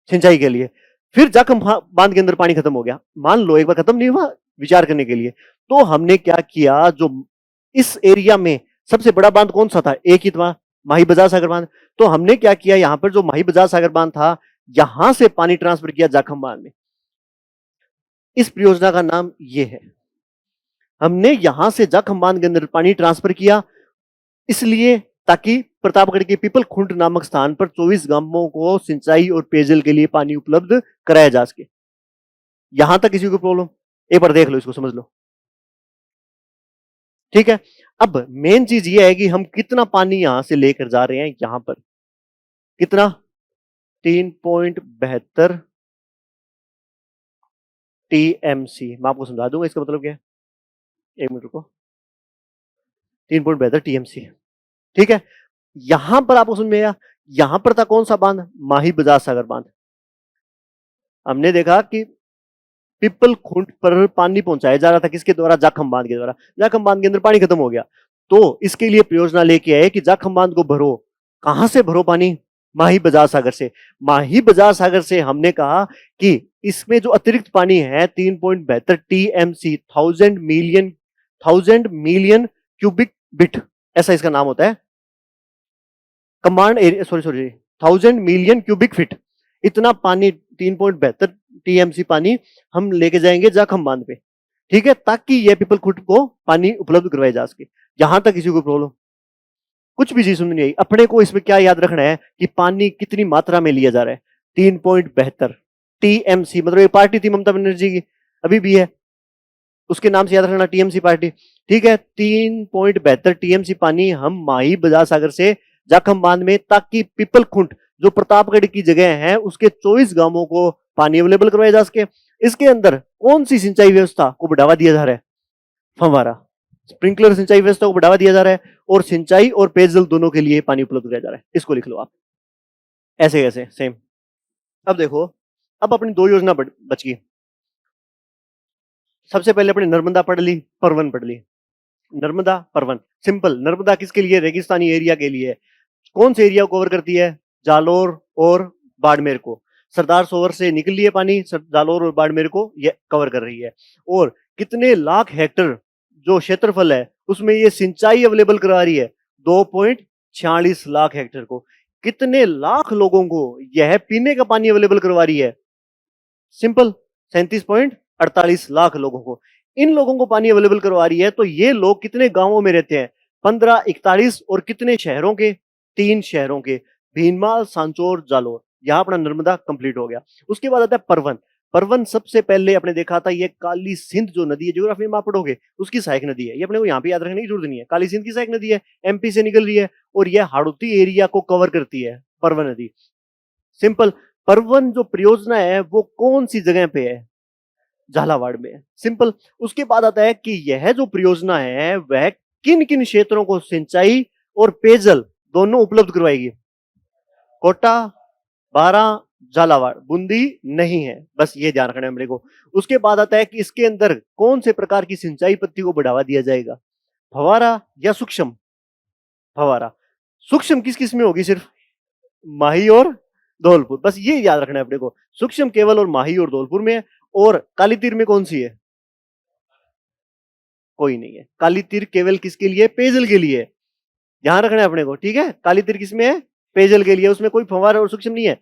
सिंचाई के लिए। फिर जाखम बांध के अंदर पानी खत्म हो गया, मान लो एक बार खत्म नहीं हुआ, विचार करने के लिए। तो हमने क्या किया, जो इस एरिया में सबसे बड़ा बांध कौन सा था? एक ही था, माही बजाज सागर बांध। तो हमने क्या किया, यहां पर जो माही बजाज सागर बांध था, यहां से पानी ट्रांसफर किया जाखम बांध में। इस परियोजना का नाम ये है। हमने यहां से जाखम बांध के अंदर पानी ट्रांसफर किया, इसलिए ताकि प्रतापगढ़ के पीपल खुंड नामक स्थान पर 24 गांवों को सिंचाई और पेयजल के लिए पानी उपलब्ध कराया जा सके। यहां तक किसी को प्रॉब्लम? एक बार देख लो, इसको समझ लो, ठीक है। अब मेन चीज ये है कि हम कितना पानी यहां से लेकर जा रहे हैं, यहां पर कितना? 3.72 टीएमसी। मैं आपको समझा दूंगा इसका मतलब क्या है, एक मिनट रुको। 3.72 टीएमसी, ठीक है। यहां पर आपको समझ में आया, यहां पर था कौन सा बांध? माही बजाज सागर बांध। हमने देखा कि पिपल खुंड पर पानी पहुंचाया जा रहा था, किसके द्वारा? जाखम बांध के द्वारा। जाखम बांध के अंदर पानी खत्म हो गया, तो इसके लिए परियोजना लेके आए कि जाखम बांध को भरो। कहां से भरो पानी? माही बजाज सागर से। माही बजाज सागर से हमने कहा कि इसमें जो अतिरिक्त पानी है 3.72 टीएमसी, 1000 मिलियन क्यूबिक बिट, ऐसा इसका नाम होता है। Command area, sorry 1000 million cubic feet, इतना पानी 3.72 टीएमसी पानी हम लेके जाएंगे जाखम बांध पे, ठीक है, ताकि यह पीपल खुद को पानी उपलब्ध करवाए जा सके। यहां तक किसी को प्रॉब्लम? कुछ भी चीज समझ नहीं आई। अपने को इसमें क्या याद रखना है कि पानी कितनी मात्रा में लिया जा रहा है? 3.72 टीएमसी, मतलब ये पार्टी थी ममता बनर्जी की, अभी भी है, उसके नाम से याद रखना टीएमसी पार्टी, ठीक है। 3.72 टीएमसी पानी हम माही बजाज सागर से जाखम बांध में, ताकि पीपल खुंट जो प्रतापगढ़ की जगह है उसके 24 गांवों को पानी अवेलेबल करवाया जा सके। इसके अंदर कौन सी सिंचाई व्यवस्था को बढ़ावा दिया जा रहा है? फव्वारा, स्प्रिंकलर सिंचाई व्यवस्था को बढ़ावा दिया जा रहा है, और सिंचाई और पेयजल दोनों के लिए पानी उपलब्ध कराया जा रहा है। इसको लिख लो आप ऐसे ऐसे सेम। अब देखो, अब अपनी दो योजना बच गई। सबसे पहले अपने नर्मदा पढ़ ली, परवन पढ़ ली। नर्मदा परवन सिंपल। नर्मदा किसके लिए? रेगिस्तानी एरिया के लिए। कौन से एरिया को कवर करती है? जालोर और बाड़मेर को। सरदार सरोवर से निकल लिए पानी, जालोर और बाड़मेर को ये कवर कर रही है। और कितने लाख हेक्टर जो क्षेत्रफल है उसमें ये सिंचाई अवेलेबल करा रही है? 2.46 लाख हेक्टर को। कितने लाख लोगों को यह पीने का पानी अवेलेबल करवा रही है? सिंपल, 37.48 लाख लोगों को। इन लोगों को पानी अवेलेबल करवा रही है, तो ये लोग कितने गांवों में रहते हैं? 15, 41, और कितने शहरों के? 3 शहरों के, भीनमाल, सांचौर, जालोर। यहां अपना नर्मदा कंप्लीट हो गया। उसके बाद आता है परवन। परवन सबसे पहले अपने देखा था, ये काली सिंध जो नदी है, ज्योग्राफी में आप पढ़ोगे, उसकी सहायक नदी है। ये अपने को यहाँ पे याद रखने की जरूरत नहीं है, काली सिंध की सहायक नदी है, एमपी से निकल रही है, और यह हाड़ौती एरिया को कवर करती है, परवन नदी। सिंपल। परवन जो परियोजना है वो कौन सी जगह पे है? झालावाड़ में है। सिंपल। उसके बाद आता है कि यह जो परियोजना है वह किन किन क्षेत्रों को सिंचाई और पेयजल दोनों उपलब्ध करवाएगी? कोटा, बारा, झालावाड़, बूंदी नहीं है, बस ये ध्यान रखना है मेरे को। उसके बाद आता है कि इसके अंदर कौन से प्रकार की सिंचाई पद्धति को बढ़ावा दिया जाएगा? फवारा या सूक्ष्म? फवारा। सूक्ष्म किस किस में होगी? सिर्फ माही और धौलपुर, बस ये याद रखना है अपने को। सूक्ष्म केवल और माही और धौलपुर में है। और काली तीर में कौन सी है? कोई नहीं है। काली तीर केवल किसके लिए? पेयजल के लिए। ध्यान रखना है अपने को, ठीक है। काली तीर किसमें है? पेयजल के लिए, उसमें कोई फव्वारा और सूक्ष्म नहीं है।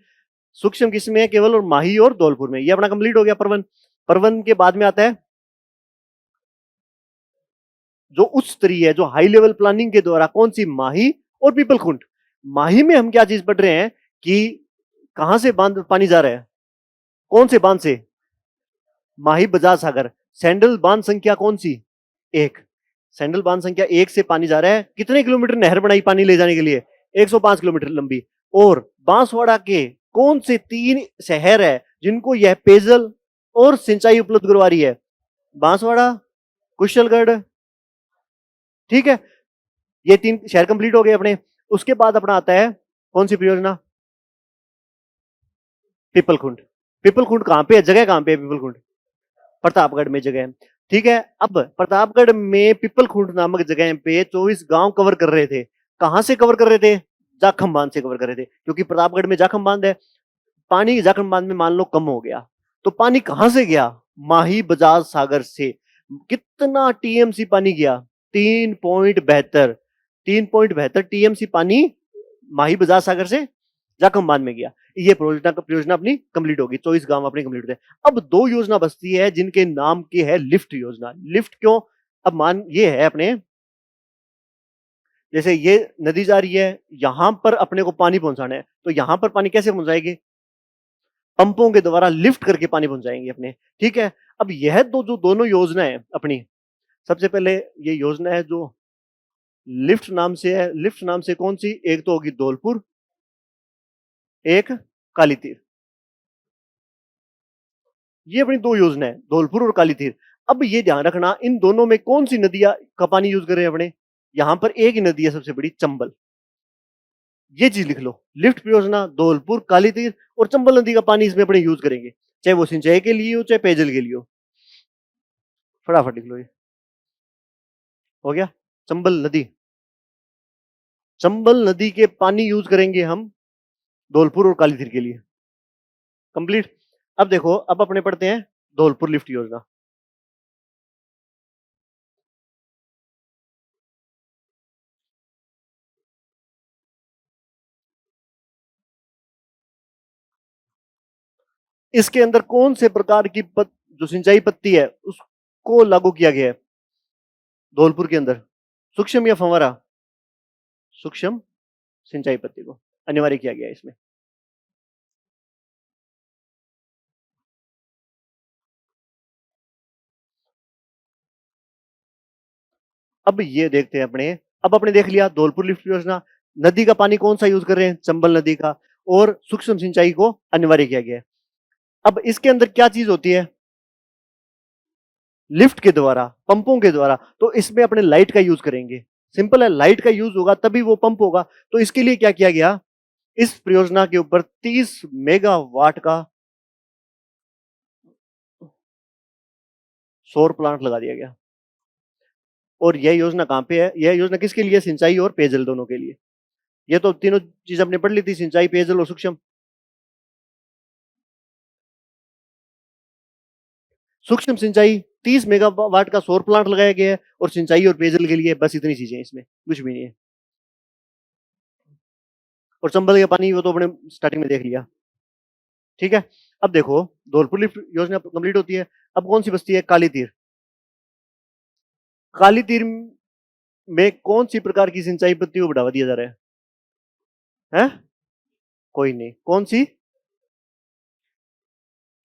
सूक्ष्म किसमें है? केवल और माही और धौलपुर में। ये अपना कंप्लीट हो गया परवन। परवन के बाद में आता है जो उच्च स्तरीय है, जो हाई लेवल प्लानिंग के द्वारा, कौन सी? माही और पीपलखुंट। माही में हम क्या चीज पढ़ रहे हैं कि कहां से बांध पानी जा रहा है? कौन से बांध से? माही बजाज सागर। सैंडल बांध संख्या कौन सी? 1। सैंडल बांध संख्या 1 से पानी जा रहा है। कितने किलोमीटर नहर बनाई पानी ले जाने के लिए? 105 किलोमीटर लंबी। और बांसवाड़ा के कौन से 3 शहर है जिनको यह पेयजल और सिंचाई उपलब्ध करवा रही है? बांसवाड़ा, कुशलगढ़, ठीक है। ये 3 शहर कंप्लीट हो गए अपने। उसके बाद अपना आता है कौन सी परियोजना? पीपलखुंड। पीपलखुंड कहां पे है? जगह कहां पे है पीपलखुंड? प्रतापगढ़ में जगह है, ठीक है। अब प्रतापगढ़ में पीपलखुंड नामक जगह पे 24 गांव कवर कर रहे थे। कहां से कवर कर रहे थे? जाखम बांध से कवर कर रहे थे, क्योंकि प्रतापगढ़ में जाखम बांध है। पानी जाखम बांध में मान लो कम हो गया, तो पानी कहां से गया? माही बजाज सागर से। कितना टीएमसी पानी गया? 3.72। 3.72 टीएमसी पानी माही बजाज सागर से जाखम बांध में गया। ये परियोजना अपनी कंप्लीट होगी, 24 गांव अपनी कंप्लीट होते हैं। अब 2 योजना बचती है जिनके नाम की है लिफ्ट योजना। लिफ्ट क्यों? अब मान ये है अपने, जैसे ये नदी जा रही है, यहां पर अपने को पानी पहुंचाना है, तो यहां पर पानी कैसे पहुंचाएगी? पंपों के द्वारा लिफ्ट करके पानी पहुंचाएंगे अपने, ठीक है। अब यह जो दोनों योजना है अपनी, सबसे पहले ये योजना है जो लिफ्ट नाम से है। लिफ्ट नाम से कौन सी? एक तो होगी धौलपुर, एक काली तीर। ये अपनी 2 योजना है, धौलपुर और काली तीर। अब ये ध्यान रखना, इन दोनों में कौन सी नदियां का पानी यूज कर रहे हैं अपने? यहां पर एक ही नदी है सबसे बड़ी, चंबल। ये चीज लिख लो, लिफ्ट परियोजना, धौलपुर, काली तीर और चंबल नदी का पानी इसमें अपने यूज करेंगे, चाहे वो सिंचाई के लिए हो चाहे पेयजल के लिए हो। फटाफट लिख लो, ये हो गया चंबल नदी। चंबल नदी के पानी यूज करेंगे हम धौलपुर और कालीतीर के लिए। कंप्लीट। अब देखो, अब अपने पढ़ते हैं धौलपुर लिफ्ट योजना। इसके अंदर कौन से प्रकार की जो सिंचाई पत्ती है उसको लागू किया गया है धौलपुर के अंदर? सूक्ष्म या फंवारा? सूक्ष्म सिंचाई पत्ती को अनिवार्य किया गया है इसमें। अब ये देखते हैं अपने, अब अपने देख लिया धौलपुर लिफ्ट योजना, नदी का पानी कौन सा यूज कर रहे हैं? चंबल नदी का, और सूक्ष्म सिंचाई को अनिवार्य किया गया है। अब इसके अंदर क्या चीज होती है? लिफ्ट के द्वारा, पंपों के द्वारा, तो इसमें अपने लाइट का यूज करेंगे। सिंपल है, लाइट का यूज होगा तभी वो पंप होगा। तो इसके लिए क्या किया गया? इस परियोजना के ऊपर 30 मेगावाट का सौर प्लांट लगा दिया गया। और यह योजना कहां पे है? यह योजना किसके लिए? सिंचाई और पेयजल दोनों के लिए। ये तो तीनों चीज हमने पढ़ ली थी, सिंचाई, पेयजल और सूक्ष्म। सूक्ष्म सिंचाई 30 मेगावाट का सौर प्लांट लगाया गया है, और सिंचाई और पेयजल के लिए बस इतनी चीजें, इसमें कुछ भी नहीं है। और चंबल का पानी वो तो अपने स्टार्टिंग में देख लिया। ठीक है। अब देखो, धौलपुर लिफ्ट योजना कंप्लीट होती है। अब कौन सी बस्ती है? कालीतीर। कालीतीर में कौन सी प्रकार की सिंचाई पद्धति को बढ़ावा दिया जा रहा है? हैं? कोई नहीं। कौन सी?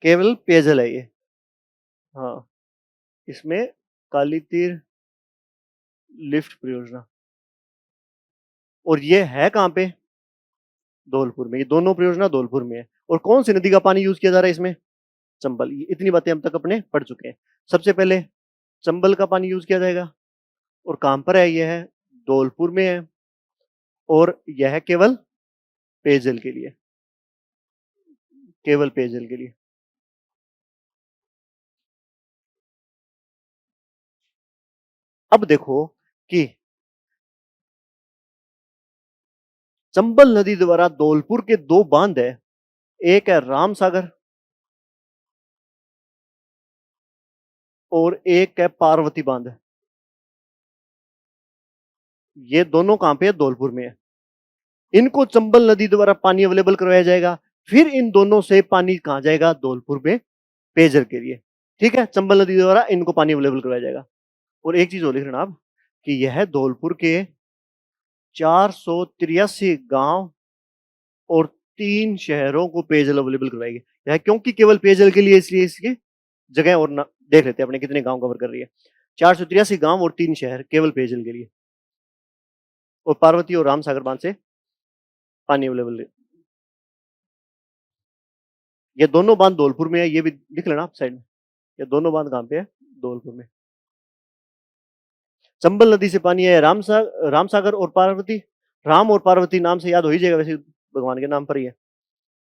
केवल पेयजल है ये। हाँ, इसमें कालीतीर लिफ्ट परियोजना। और ये है कहां पे? धौलपुर में। ये दोनों परियोजना धौलपुर में है। और कौन सी नदी का पानी यूज किया जा रहा है इसमें? चंबल। इतनी बातें हम तक अपने पढ़ चुके हैं। सबसे पहले चंबल का पानी यूज किया जाएगा। और कहां पर है? यह है धौलपुर में है। और यह केवल पेयजल के लिए, केवल पेयजल के लिए। अब देखो कि चंबल नदी द्वारा धौलपुर के दो बांध है। एक है राम सागर और एक है पार्वती बांध। ये दोनों कहां पे है? धौलपुर में है। इनको चंबल नदी द्वारा पानी अवेलेबल करवाया जाएगा। फिर इन दोनों से पानी कहां जाएगा? धौलपुर में पेयजल के लिए। ठीक है, चंबल नदी द्वारा इनको पानी अवेलेबल करवाया जाएगा। और एक चीज और लिख लेना आप, कि यह धौलपुर के 483 गांव और 3 शहरों को पेयजल अवेलेबल करवाएगी। यह क्योंकि केवल पेयजल के लिए, इसलिए इसकी जगह और देख लेते हैं अपने कितने गांव कवर कर रही है। 483 गांव और 3 शहर केवल पेयजल के लिए। और पार्वती और रामसागर बांध से पानी अवेलेबल है। ये दोनों बांध धौलपुर में है, ये भी लिख लेना आप साइड में। ये दोनों बांध कहां पे है? धौलपुर में। चंबल नदी से पानी है रामसागर और पार्वती। राम और पार्वती नाम से याद हो ही जाएगा, वैसे भगवान के नाम पर ही है।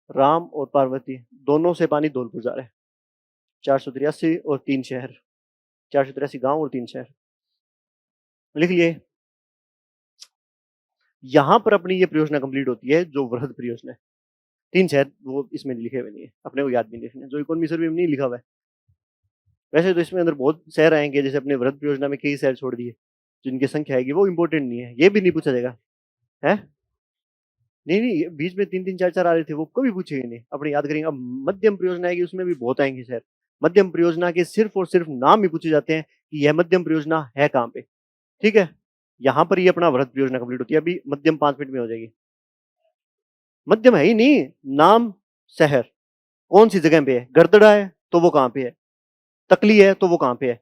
राम और पार्वती दोनों से पानी धौलपुर जा रहा है। 483 और 3 शहर, 483 गांव और 3 शहर लिख लिए। यहां पर अपनी ये परियोजना कंप्लीट होती है, जो वृहद परियोजना है। 3 शहर वो इसमें लिखे हुए नहीं है, अपने को याद भी नहीं रखने, जो इकोनॉमी सर्वे में नहीं लिखा हुआ है। वैसे तो इसमें अंदर बहुत शहर आएंगे, जैसे अपने वृहद परियोजना में कई शहर छोड़ दिए, जिनकी संख्या आएगी वो इंपॉर्टेंट नहीं है, ये भी नहीं पूछा जाएगा है। नहीं नहीं, बीच में 3 3 4 4 आ रहे थे, वो कभी पूछेंगे नहीं, अपने याद करेंगे। अब मध्यम परियोजना आएगी, उसमें भी बहुत आएंगे शहर। मध्यम परियोजना के सिर्फ और सिर्फ नाम ही पूछे जाते हैं कि यह मध्यम परियोजना है कहां पे। ठीक है, यहां पर ये अपना वृहद परियोजना कंप्लीट होती है। अभी मध्यम 5 मिनट में हो जाएगी। मध्यम है ही नहीं, नाम शहर कौन सी जगह पे है? गरदड़ा है तो वो कहां पे है? तकली है तो वो कहां पे है?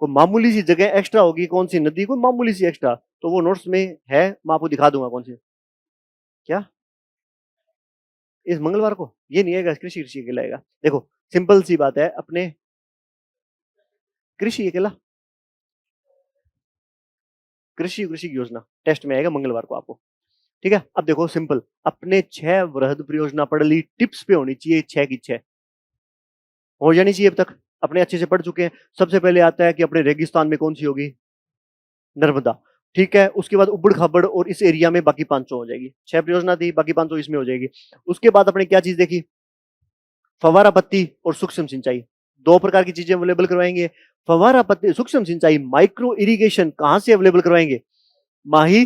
कोई मामूली सी जगह एक्स्ट्रा होगी, कौन सी नदी, कोई मामूली सी एक्स्ट्रा, तो वो नोट्स में है, मैं आपको दिखा दूंगा कौन सी। क्या इस मंगलवार को? ये नहीं आएगा, कृषि कृषि अकेला आएगा। देखो सिंपल सी बात है, अपने कृषि अकेला, कृषि कृषि योजना टेस्ट में आएगा मंगलवार को आपको। ठीक है। अब देखो सिंपल, अपने 6 वृहद परियोजना पढ़ ली, टिप्स पे होनी चाहिए 6 की 6 हो जानी चाहिए। अब तक अपने अच्छे से पढ़ चुके हैं। सबसे पहले आता है कि अपने रेगिस्तान में कौन सी होगी? नर्मदा। ठीक है, उसके बाद उबड़ खाबड़ और इस एरिया में बाकी 500 हो जाएगी। 6 परियोजना थी, बाकी 500 इसमें हो जाएगी। उसके बाद अपने क्या चीज देखी, फव्वारा पत्ती और सूक्ष्म सिंचाई, दो प्रकार की चीजें अवेलेबल करवाएंगे। फव्वारा पत्ती सूक्ष्म सिंचाई माइक्रो इरिगेशन कहां से अवेलेबल करवाएंगे, माही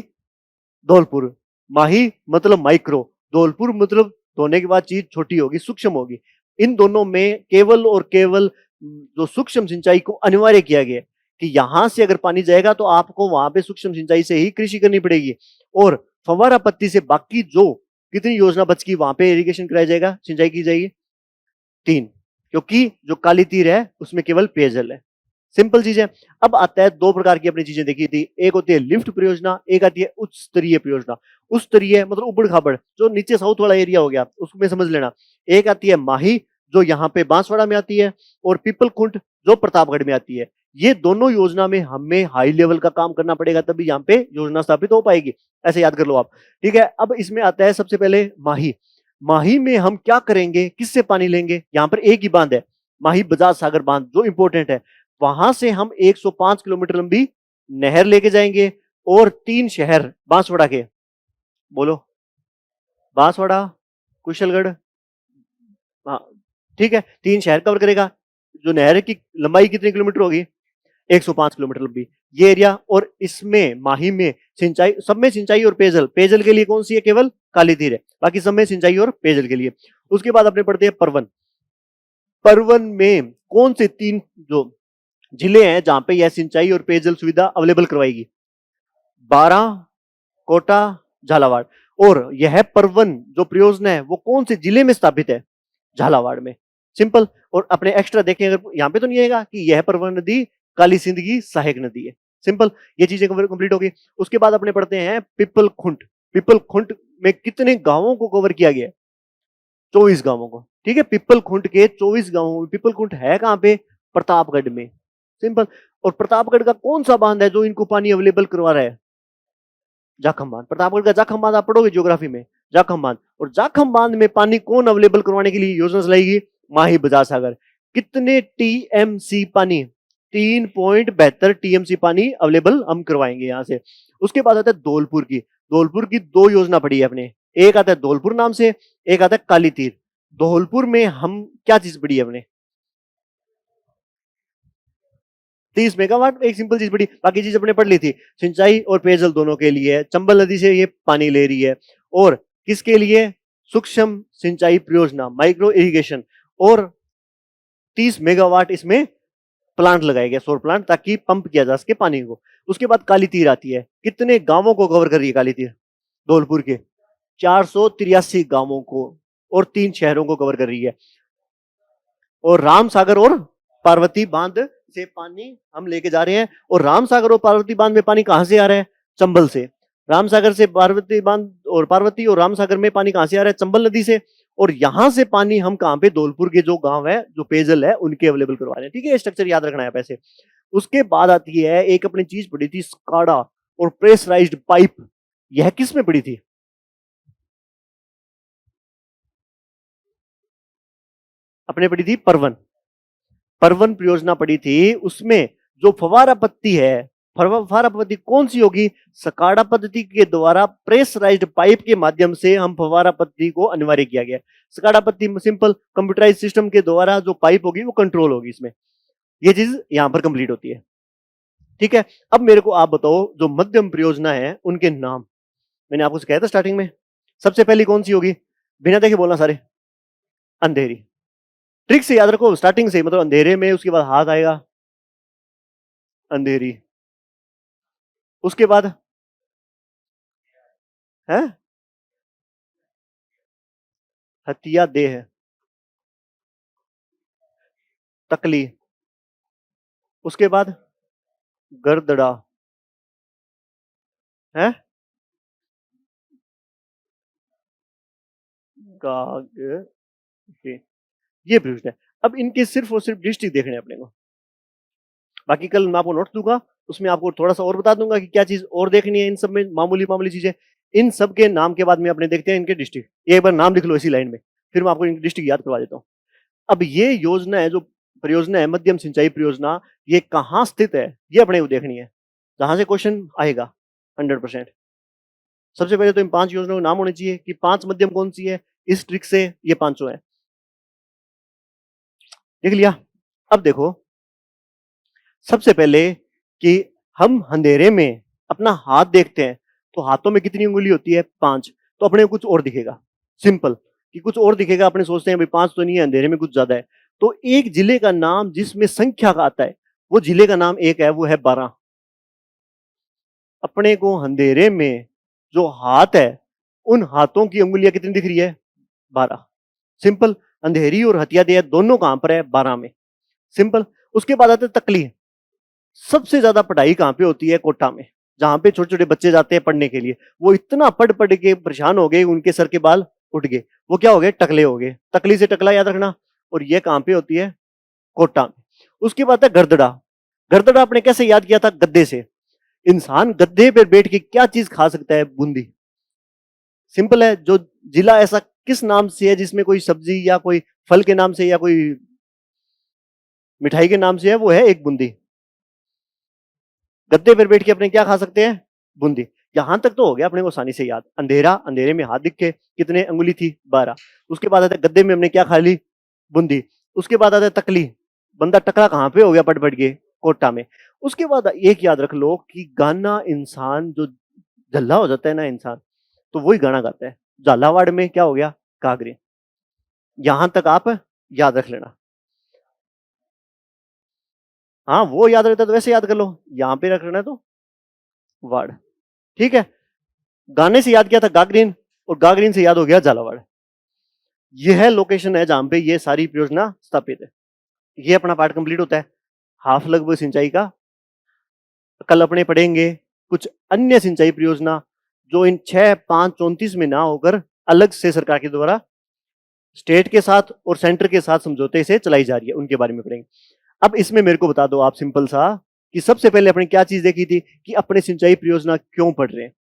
धौलपुर। माही मतलब माइक्रो, धौलपुर मतलब धोने के बाद चीज छोटी होगी, सूक्ष्म होगी। इन दोनों में केवल और केवल जो सूक्ष्म सिंचाई को अनिवार्य किया गया कि यहां से अगर पानी जाएगा तो आपको वहां पे सूक्ष्म सिंचाई से ही कृषि करनी पड़ेगी, और फव्वारा पत्ती से बाकी जो कितनी योजना बच की वहां पे इरिगेशन कराया जाएगा, सिंचाई की जाएगी, 3, क्योंकि जो काली तीर है उसमें केवल पेयजल है। सिंपल चीज है। अब आता है दो प्रकार की अपनी चीजें देखी थी, एक होती है लिफ्ट परियोजना, एक आती है उच्च स्तरीय परियोजना। उच्च स्तरीय मतलब उबड़ खाबड़, जो नीचे साउथ वाला एरिया हो गया उसमें समझ लेना। एक आती है माही जो यहाँ पे बांसवाड़ा में आती है, और पीपल खुंट जो प्रतापगढ़ में आती है। ये दोनों योजना में हमें हाई लेवल का काम करना पड़ेगा, तभी यहाँ पे योजना स्थापित हो पाएगी। ऐसे याद कर लो आप, ठीक है। अब इसमें आता है सबसे पहले माही। माही में हम क्या करेंगे, किससे पानी लेंगे, यहाँ पर एक ही बांध है, माही बजाज सागर बांध, जो इंपॉर्टेंट है। वहां से हम 105 किलोमीटर लंबी नहर लेके जाएंगे, और 3 शहर बांसवाड़ा के, बोलो, बांसवाड़ा, कुशलगढ़, हाँ, ठीक है, 3 शहर कवर करेगा। जो नहर की लंबाई कितनी किलोमीटर होगी, 105 किलोमीटर लंबी ये एरिया। और इसमें माही में सिंचाई, सब में सिंचाई और पेयजल, पेयजल के लिए कौन सी है, केवल काली तीर है, बाकी सब में सिंचाई और पेयजल के लिए। उसके बाद अपने पढ़ते हैं परवन। परवन में कौन से 3 जो जिले हैं जहां पे यह सिंचाई और पेयजल सुविधा अवेलेबल करवाएगी, बारा, कोटा, झालावाड़। और यह परवन जो परियोजना है वो कौन से जिले में स्थापित है, झालावाड़ में। सिंपल। और अपने एक्स्ट्रा देखें, अगर यहां पे तो नहीं आएगा कि यह परवन नदी काली सिंध की सहायक नदी है। सिंपल, ये चीजें कंप्लीट होगी। उसके बाद अपने पढ़ते हैं पिपल खुंट। पिपल खुंट में कितने गांवों को कवर किया गया है, 24 गांवों को, ठीक है। पिपल खुंट के 24 गांवों, पिपल खुंट है कहां पे, प्रतापगढ़ में। सिंपल। और प्रतापगढ़ का कौन सा बांध है जो इनको पानी अवेलेबल करवा रहा है, जाखम बांध। प्रतापगढ़ का जाखम बांध आप पढ़ोगे ज्योग्राफी में, जाखम बांध। और जाखम बांध में पानी कौन अवेलेबल करवाने के लिए योजना चलाएगी, माही बजाज सागर। कितने टीएमसी पानी, 3.72 टीएमसी पानी अवेलेबल हम करवाएंगे यहां से। उसके बाद आता है धौलपुर की। धौलपुर की 2 योजना पड़ी है अपने, एक आता है धौलपुर नाम से, एक आता है काली तीर। धौलपुर में हम क्या चीज पड़ी है अपने, 30 मेगावाट, एक सिंपल चीज पड़ी, बाकी चीज अपने पढ़ ली थी। सिंचाई और पेयजल दोनों के लिए है, चंबल नदी से ये पानी ले रही है। और किसके लिए, सूक्ष्म सिंचाई परियोजना, माइक्रो इरिगेशन। और 30 मेगावाट इसमें प्लांट लगाया गया, सौर प्लांट, ताकि पंप किया जा सके पानी को। उसके बाद काली तीर आती है, कितने गांवों को कवर कर रही है काली तीर, धौलपुर के 483 गांवों को और 3 शहरों को कवर कर रही है। और राम सागर और पार्वती बांध से पानी हम लेके जा रहे हैं। और राम सागर और पार्वती बांध में पानी कहां से आ रहा है, चंबल से। राम सागर से पार्वती बांध, और पार्वती और राम सागर में पानी कहां से आ रहा है, चंबल नदी से। और यहां से पानी हम कहां पे, धौलपुर के जो गांव है, जो पेयजल है, उनके अवेलेबल करवा रहे हैं, ठीक है। स्ट्रक्चर याद रखना है पैसे। उसके बाद आती है एक अपनी चीज पड़ी थी, स्काडा और प्रेशराइज्ड पाइप। यह किस में पड़ी थी, अपने पड़ी थी परवन। परवन परियोजना पड़ी थी, उसमें जो फवारा पत्ती है, फवारा पत्ती कौन सी होगी, सकाड़ा पद्धति के द्वारा प्रेशराइज्ड पाइप के माध्यम से हम फवारा पत्ती को अनिवार्य किया गया। सकाड़ा पत्ती सिंपल कंप्यूटराइज सिस्टम के द्वारा जो पाइप होगी वो कंट्रोल होगी इसमें। ये चीज यहां पर कंप्लीट होती है, ठीक है। अब मेरे को आप बताओ, जो मध्यम परियोजना है उनके नाम, मैंने आपको कहा था स्टार्टिंग में। सबसे पहली कौन सी होगी, बिना देखे बोलना सारे, अंधेरी। ट्रिक से याद रखो, स्टार्टिंग से, मतलब अंधेरे में उसके बाद हाथ आएगा, अंधेरी। उसके बाद है हतिया देह, तकली। उसके बाद गर्दड़ा है, गाग, ये प्रश्न है। अब इनके सिर्फ और सिर्फ डिस्ट्रिक्ट देखने अपने को, बाकी कल मैं आपको नोट दूंगा, उसमें आपको थोड़ा सा और बता दूंगा कि क्या चीज और देखनी है इन सब में, मामूली मामूली चीजें। इन सब के नाम के बाद में अपने देखते हैं इनके डिस्ट्रिक्ट, एक बार नाम लिख लो इसी लाइन में, फिर मैं आपको इनकी डिस्ट्रिक्ट याद करवा देता हूँ। अब ये योजना है, जो परियोजना है मध्यम सिंचाई परियोजना, ये कहाँ स्थित है, ये अपने को देखनी है, जहां से क्वेश्चन आएगा। 100%। सबसे पहले तो इन 5 योजनाओं के नाम होने चाहिए कि 5 मध्यम कौन सी है, इस ट्रिक से ये 500 है। देख लिया। अब देखो, सबसे पहले कि हम अंधेरे में अपना हाथ देखते हैं तो हाथों में कितनी उंगली होती है, 5। तो अपने को कुछ और दिखेगा, सिंपल कि कुछ और दिखेगा। अपने सोचते हैं भाई 5 तो नहीं है, अंधेरे में कुछ ज्यादा है। तो एक जिले का नाम जिसमें संख्या का आता है, वो जिले का नाम एक है, वो है 12। अपने को अंधेरे में जो हाथ है, उन हाथों की उंगलियां कितनी दिख रही है, 12। सिंपल। अंधेरी और हथिया दिया दोनों कहां पर है, 12 में। सिंपल। उसके बाद आते तकली। सबसे ज्यादा पढ़ाई कहां पे होती है, कोटा में, जहां पे छोटे छोटे बच्चे जाते हैं पढ़ने के लिए। वो इतना पढ़ पढ़ के परेशान हो गए, उनके सर के बाल उठ गए, वो क्या हो गए, टकले हो गए। तकली से टकला याद रखना। और ये कहां पे होती है, कोटा में। उसके बाद है गर्दड़ा। गर्दड़ा आपने कैसे याद किया था, गद्दे से। इंसान गद्दे पर बैठ के क्या चीज खा सकता है, बूंदी। सिंपल है। जो जिला ऐसा किस नाम से है जिसमें कोई सब्जी या कोई फल के नाम से या कोई मिठाई के नाम से है, वो है एक बूंदी। गद्दे पर बैठ के अपने क्या खा सकते हैं, बूंदी। यहां तक तो हो गया अपने को आसानी से याद। अंधेरा, अंधेरे में हाथ दिखे, कितने अंगुली थी, 12। उसके बाद आता है गद्दे में हमने क्या खा ली, बूंदी। उसके बाद आता है तकली। बंदा टकला कहां पे हो गया, पट पट के, कोटा में। उसके बाद एक याद रख लो कि गाना, इंसान जो झल्ला हो जाता है ना इंसान, तो वही गाना गाता है। झालावाड़ में क्या हो गया, कागरे। यहां तक आप याद रख लेना। हाँ, वो याद रहता है तो वैसे याद कर लो, यहां पे रख लेना है तो वाड़। ठीक है। गाने से याद किया था गागरीन, और गागरीन से याद हो गया झालावाड़। यह लोकेशन है जहां पे ये सारी परियोजना स्थापित है। ये अपना पार्ट कंप्लीट होता है, हाफ लगभग सिंचाई का। कल अपने पढ़ेंगे कुछ अन्य सिंचाई परियोजना जो इन 6, 5, 34 में ना होकर अलग से सरकार के द्वारा स्टेट के साथ और सेंटर के साथ समझौते से चलाई जा रही है, उनके बारे में पढ़ेंगे। अब इसमें मेरे को बता दो आप सिंपल सा कि सबसे पहले अपने क्या चीज देखी थी कि अपने सिंचाई परियोजना क्यों पढ़ रहे हैं।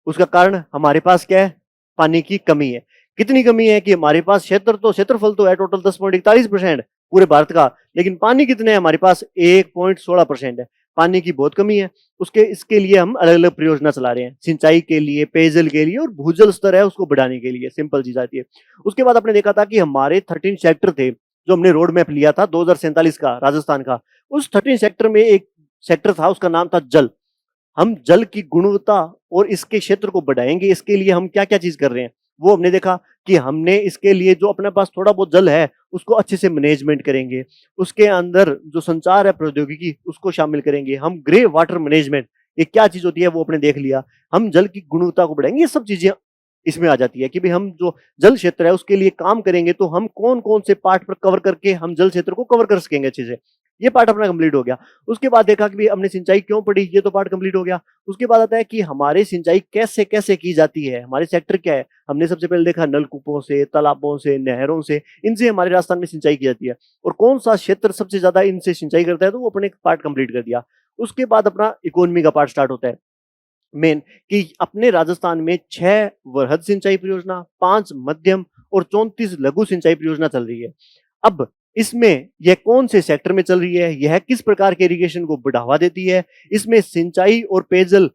उसका कारण हमारे पास क्या है, पानी की कमी है। कितनी कमी है कि हमारे पास क्षेत्रफल तो है टोटल 10.41% पूरे भारत का, लेकिन पानी कितने है हमारे पास, 1.16% है। पानी की बहुत कमी है। इसके लिए हम अलग अलग परियोजना चला रहे हैं, सिंचाई के लिए, पेयजल के लिए, और भूजल स्तर है उसको बढ़ाने के लिए। सिंपल चीज आती है। उसके बाद आपने देखा था कि हमारे 13 सेक्टर थे जो हमने रोड मैप लिया था 2047 का, राजस्थान का। उस 13 सेक्टर में एक सेक्टर था, उसका नाम था जल। हम जल की गुणवत्ता और इसके क्षेत्र को बढ़ाएंगे, इसके लिए हम क्या क्या चीज कर रहे हैं, वो हमने देखा कि हमने इसके लिए जो अपने पास थोड़ा बहुत जल है उसको अच्छे से मैनेजमेंट करेंगे। उसके अंदर जो संचार है प्रौद्योगिकी, उसको शामिल करेंगे। हम ग्रे वाटर मैनेजमेंट, ये क्या चीज होती है वो अपने देख लिया। हम जल की गुणवत्ता को बढ़ाएंगे। ये सब चीजें इसमें आ जाती है कि भाई हम जो जल क्षेत्र है उसके लिए काम करेंगे तो हम कौन कौन से पार्ट पर कवर करके हम जल क्षेत्र को कवर कर सकेंगे अच्छे से। ये पार्ट अपना कंप्लीट हो गया। उसके बाद देखा कि हमने सिंचाई क्यों पढ़ी, ये तो पार्ट कंप्लीट हो गया। उसके बाद आता है कि हमारे सिंचाई कैसे कैसे की जाती है, हमारे सेक्टर क्या है। हमने सबसे पहले देखा नलकूपों से, तालाबों से, नहरों से, इनसे हमारे राजस्थान में सिंचाई की जाती है। और कौन सा क्षेत्र सबसे ज्यादा इनसे सिंचाई करता है, तो वो अपने पार्ट कंप्लीट कर दिया। उसके बाद अपना इकोनॉमी का पार्ट स्टार्ट होता है मेन, कि अपने राजस्थान में 6 वृहद सिंचाई परियोजना, 5 मध्यम और 34 लघु सिंचाई परियोजना चल रही है। अब इसमें यह कौन से सेक्टर में चल रही है, यह किस प्रकार के इरिगेशन को बढ़ावा देती है, इसमें सिंचाई और पेयजल,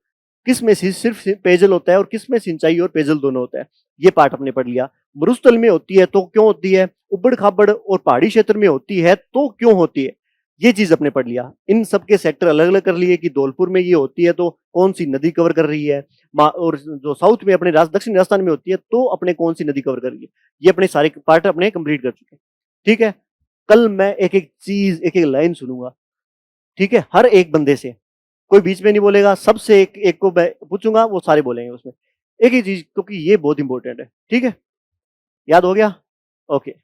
किस में सिर्फ पेयजल होता है और किस में सिंचाई और पेयजल दोनों होता है, ये पार्ट हमने पढ़ लिया। मरुस्थल में होती है तो क्यों होती है, उबड़ खाबड़ और पहाड़ी क्षेत्र में होती है तो क्यों होती है, ये चीज अपने पढ़ लिया। इन सबके सेक्टर अलग अलग कर लिए कि धौलपुर में ये होती है तो कौन सी नदी कवर कर रही है, और जो साउथ में अपने दक्षिण राजस्थान में होती है तो अपने कौन सी नदी कवर कर रही है। ये अपने सारे पार्ट अपने कंप्लीट कर चुके हैं। ठीक है। कल मैं एक एक चीज, एक एक लाइन सुनूंगा। ठीक है, हर एक बंदे से, कोई बीच में नहीं बोलेगा, सबसे एक एक को मैं पूछूंगा, वो सारे बोलेंगे उसमें एक ही चीज, क्योंकि ये बहुत इंपॉर्टेंट है। ठीक है, याद हो गया। ओके।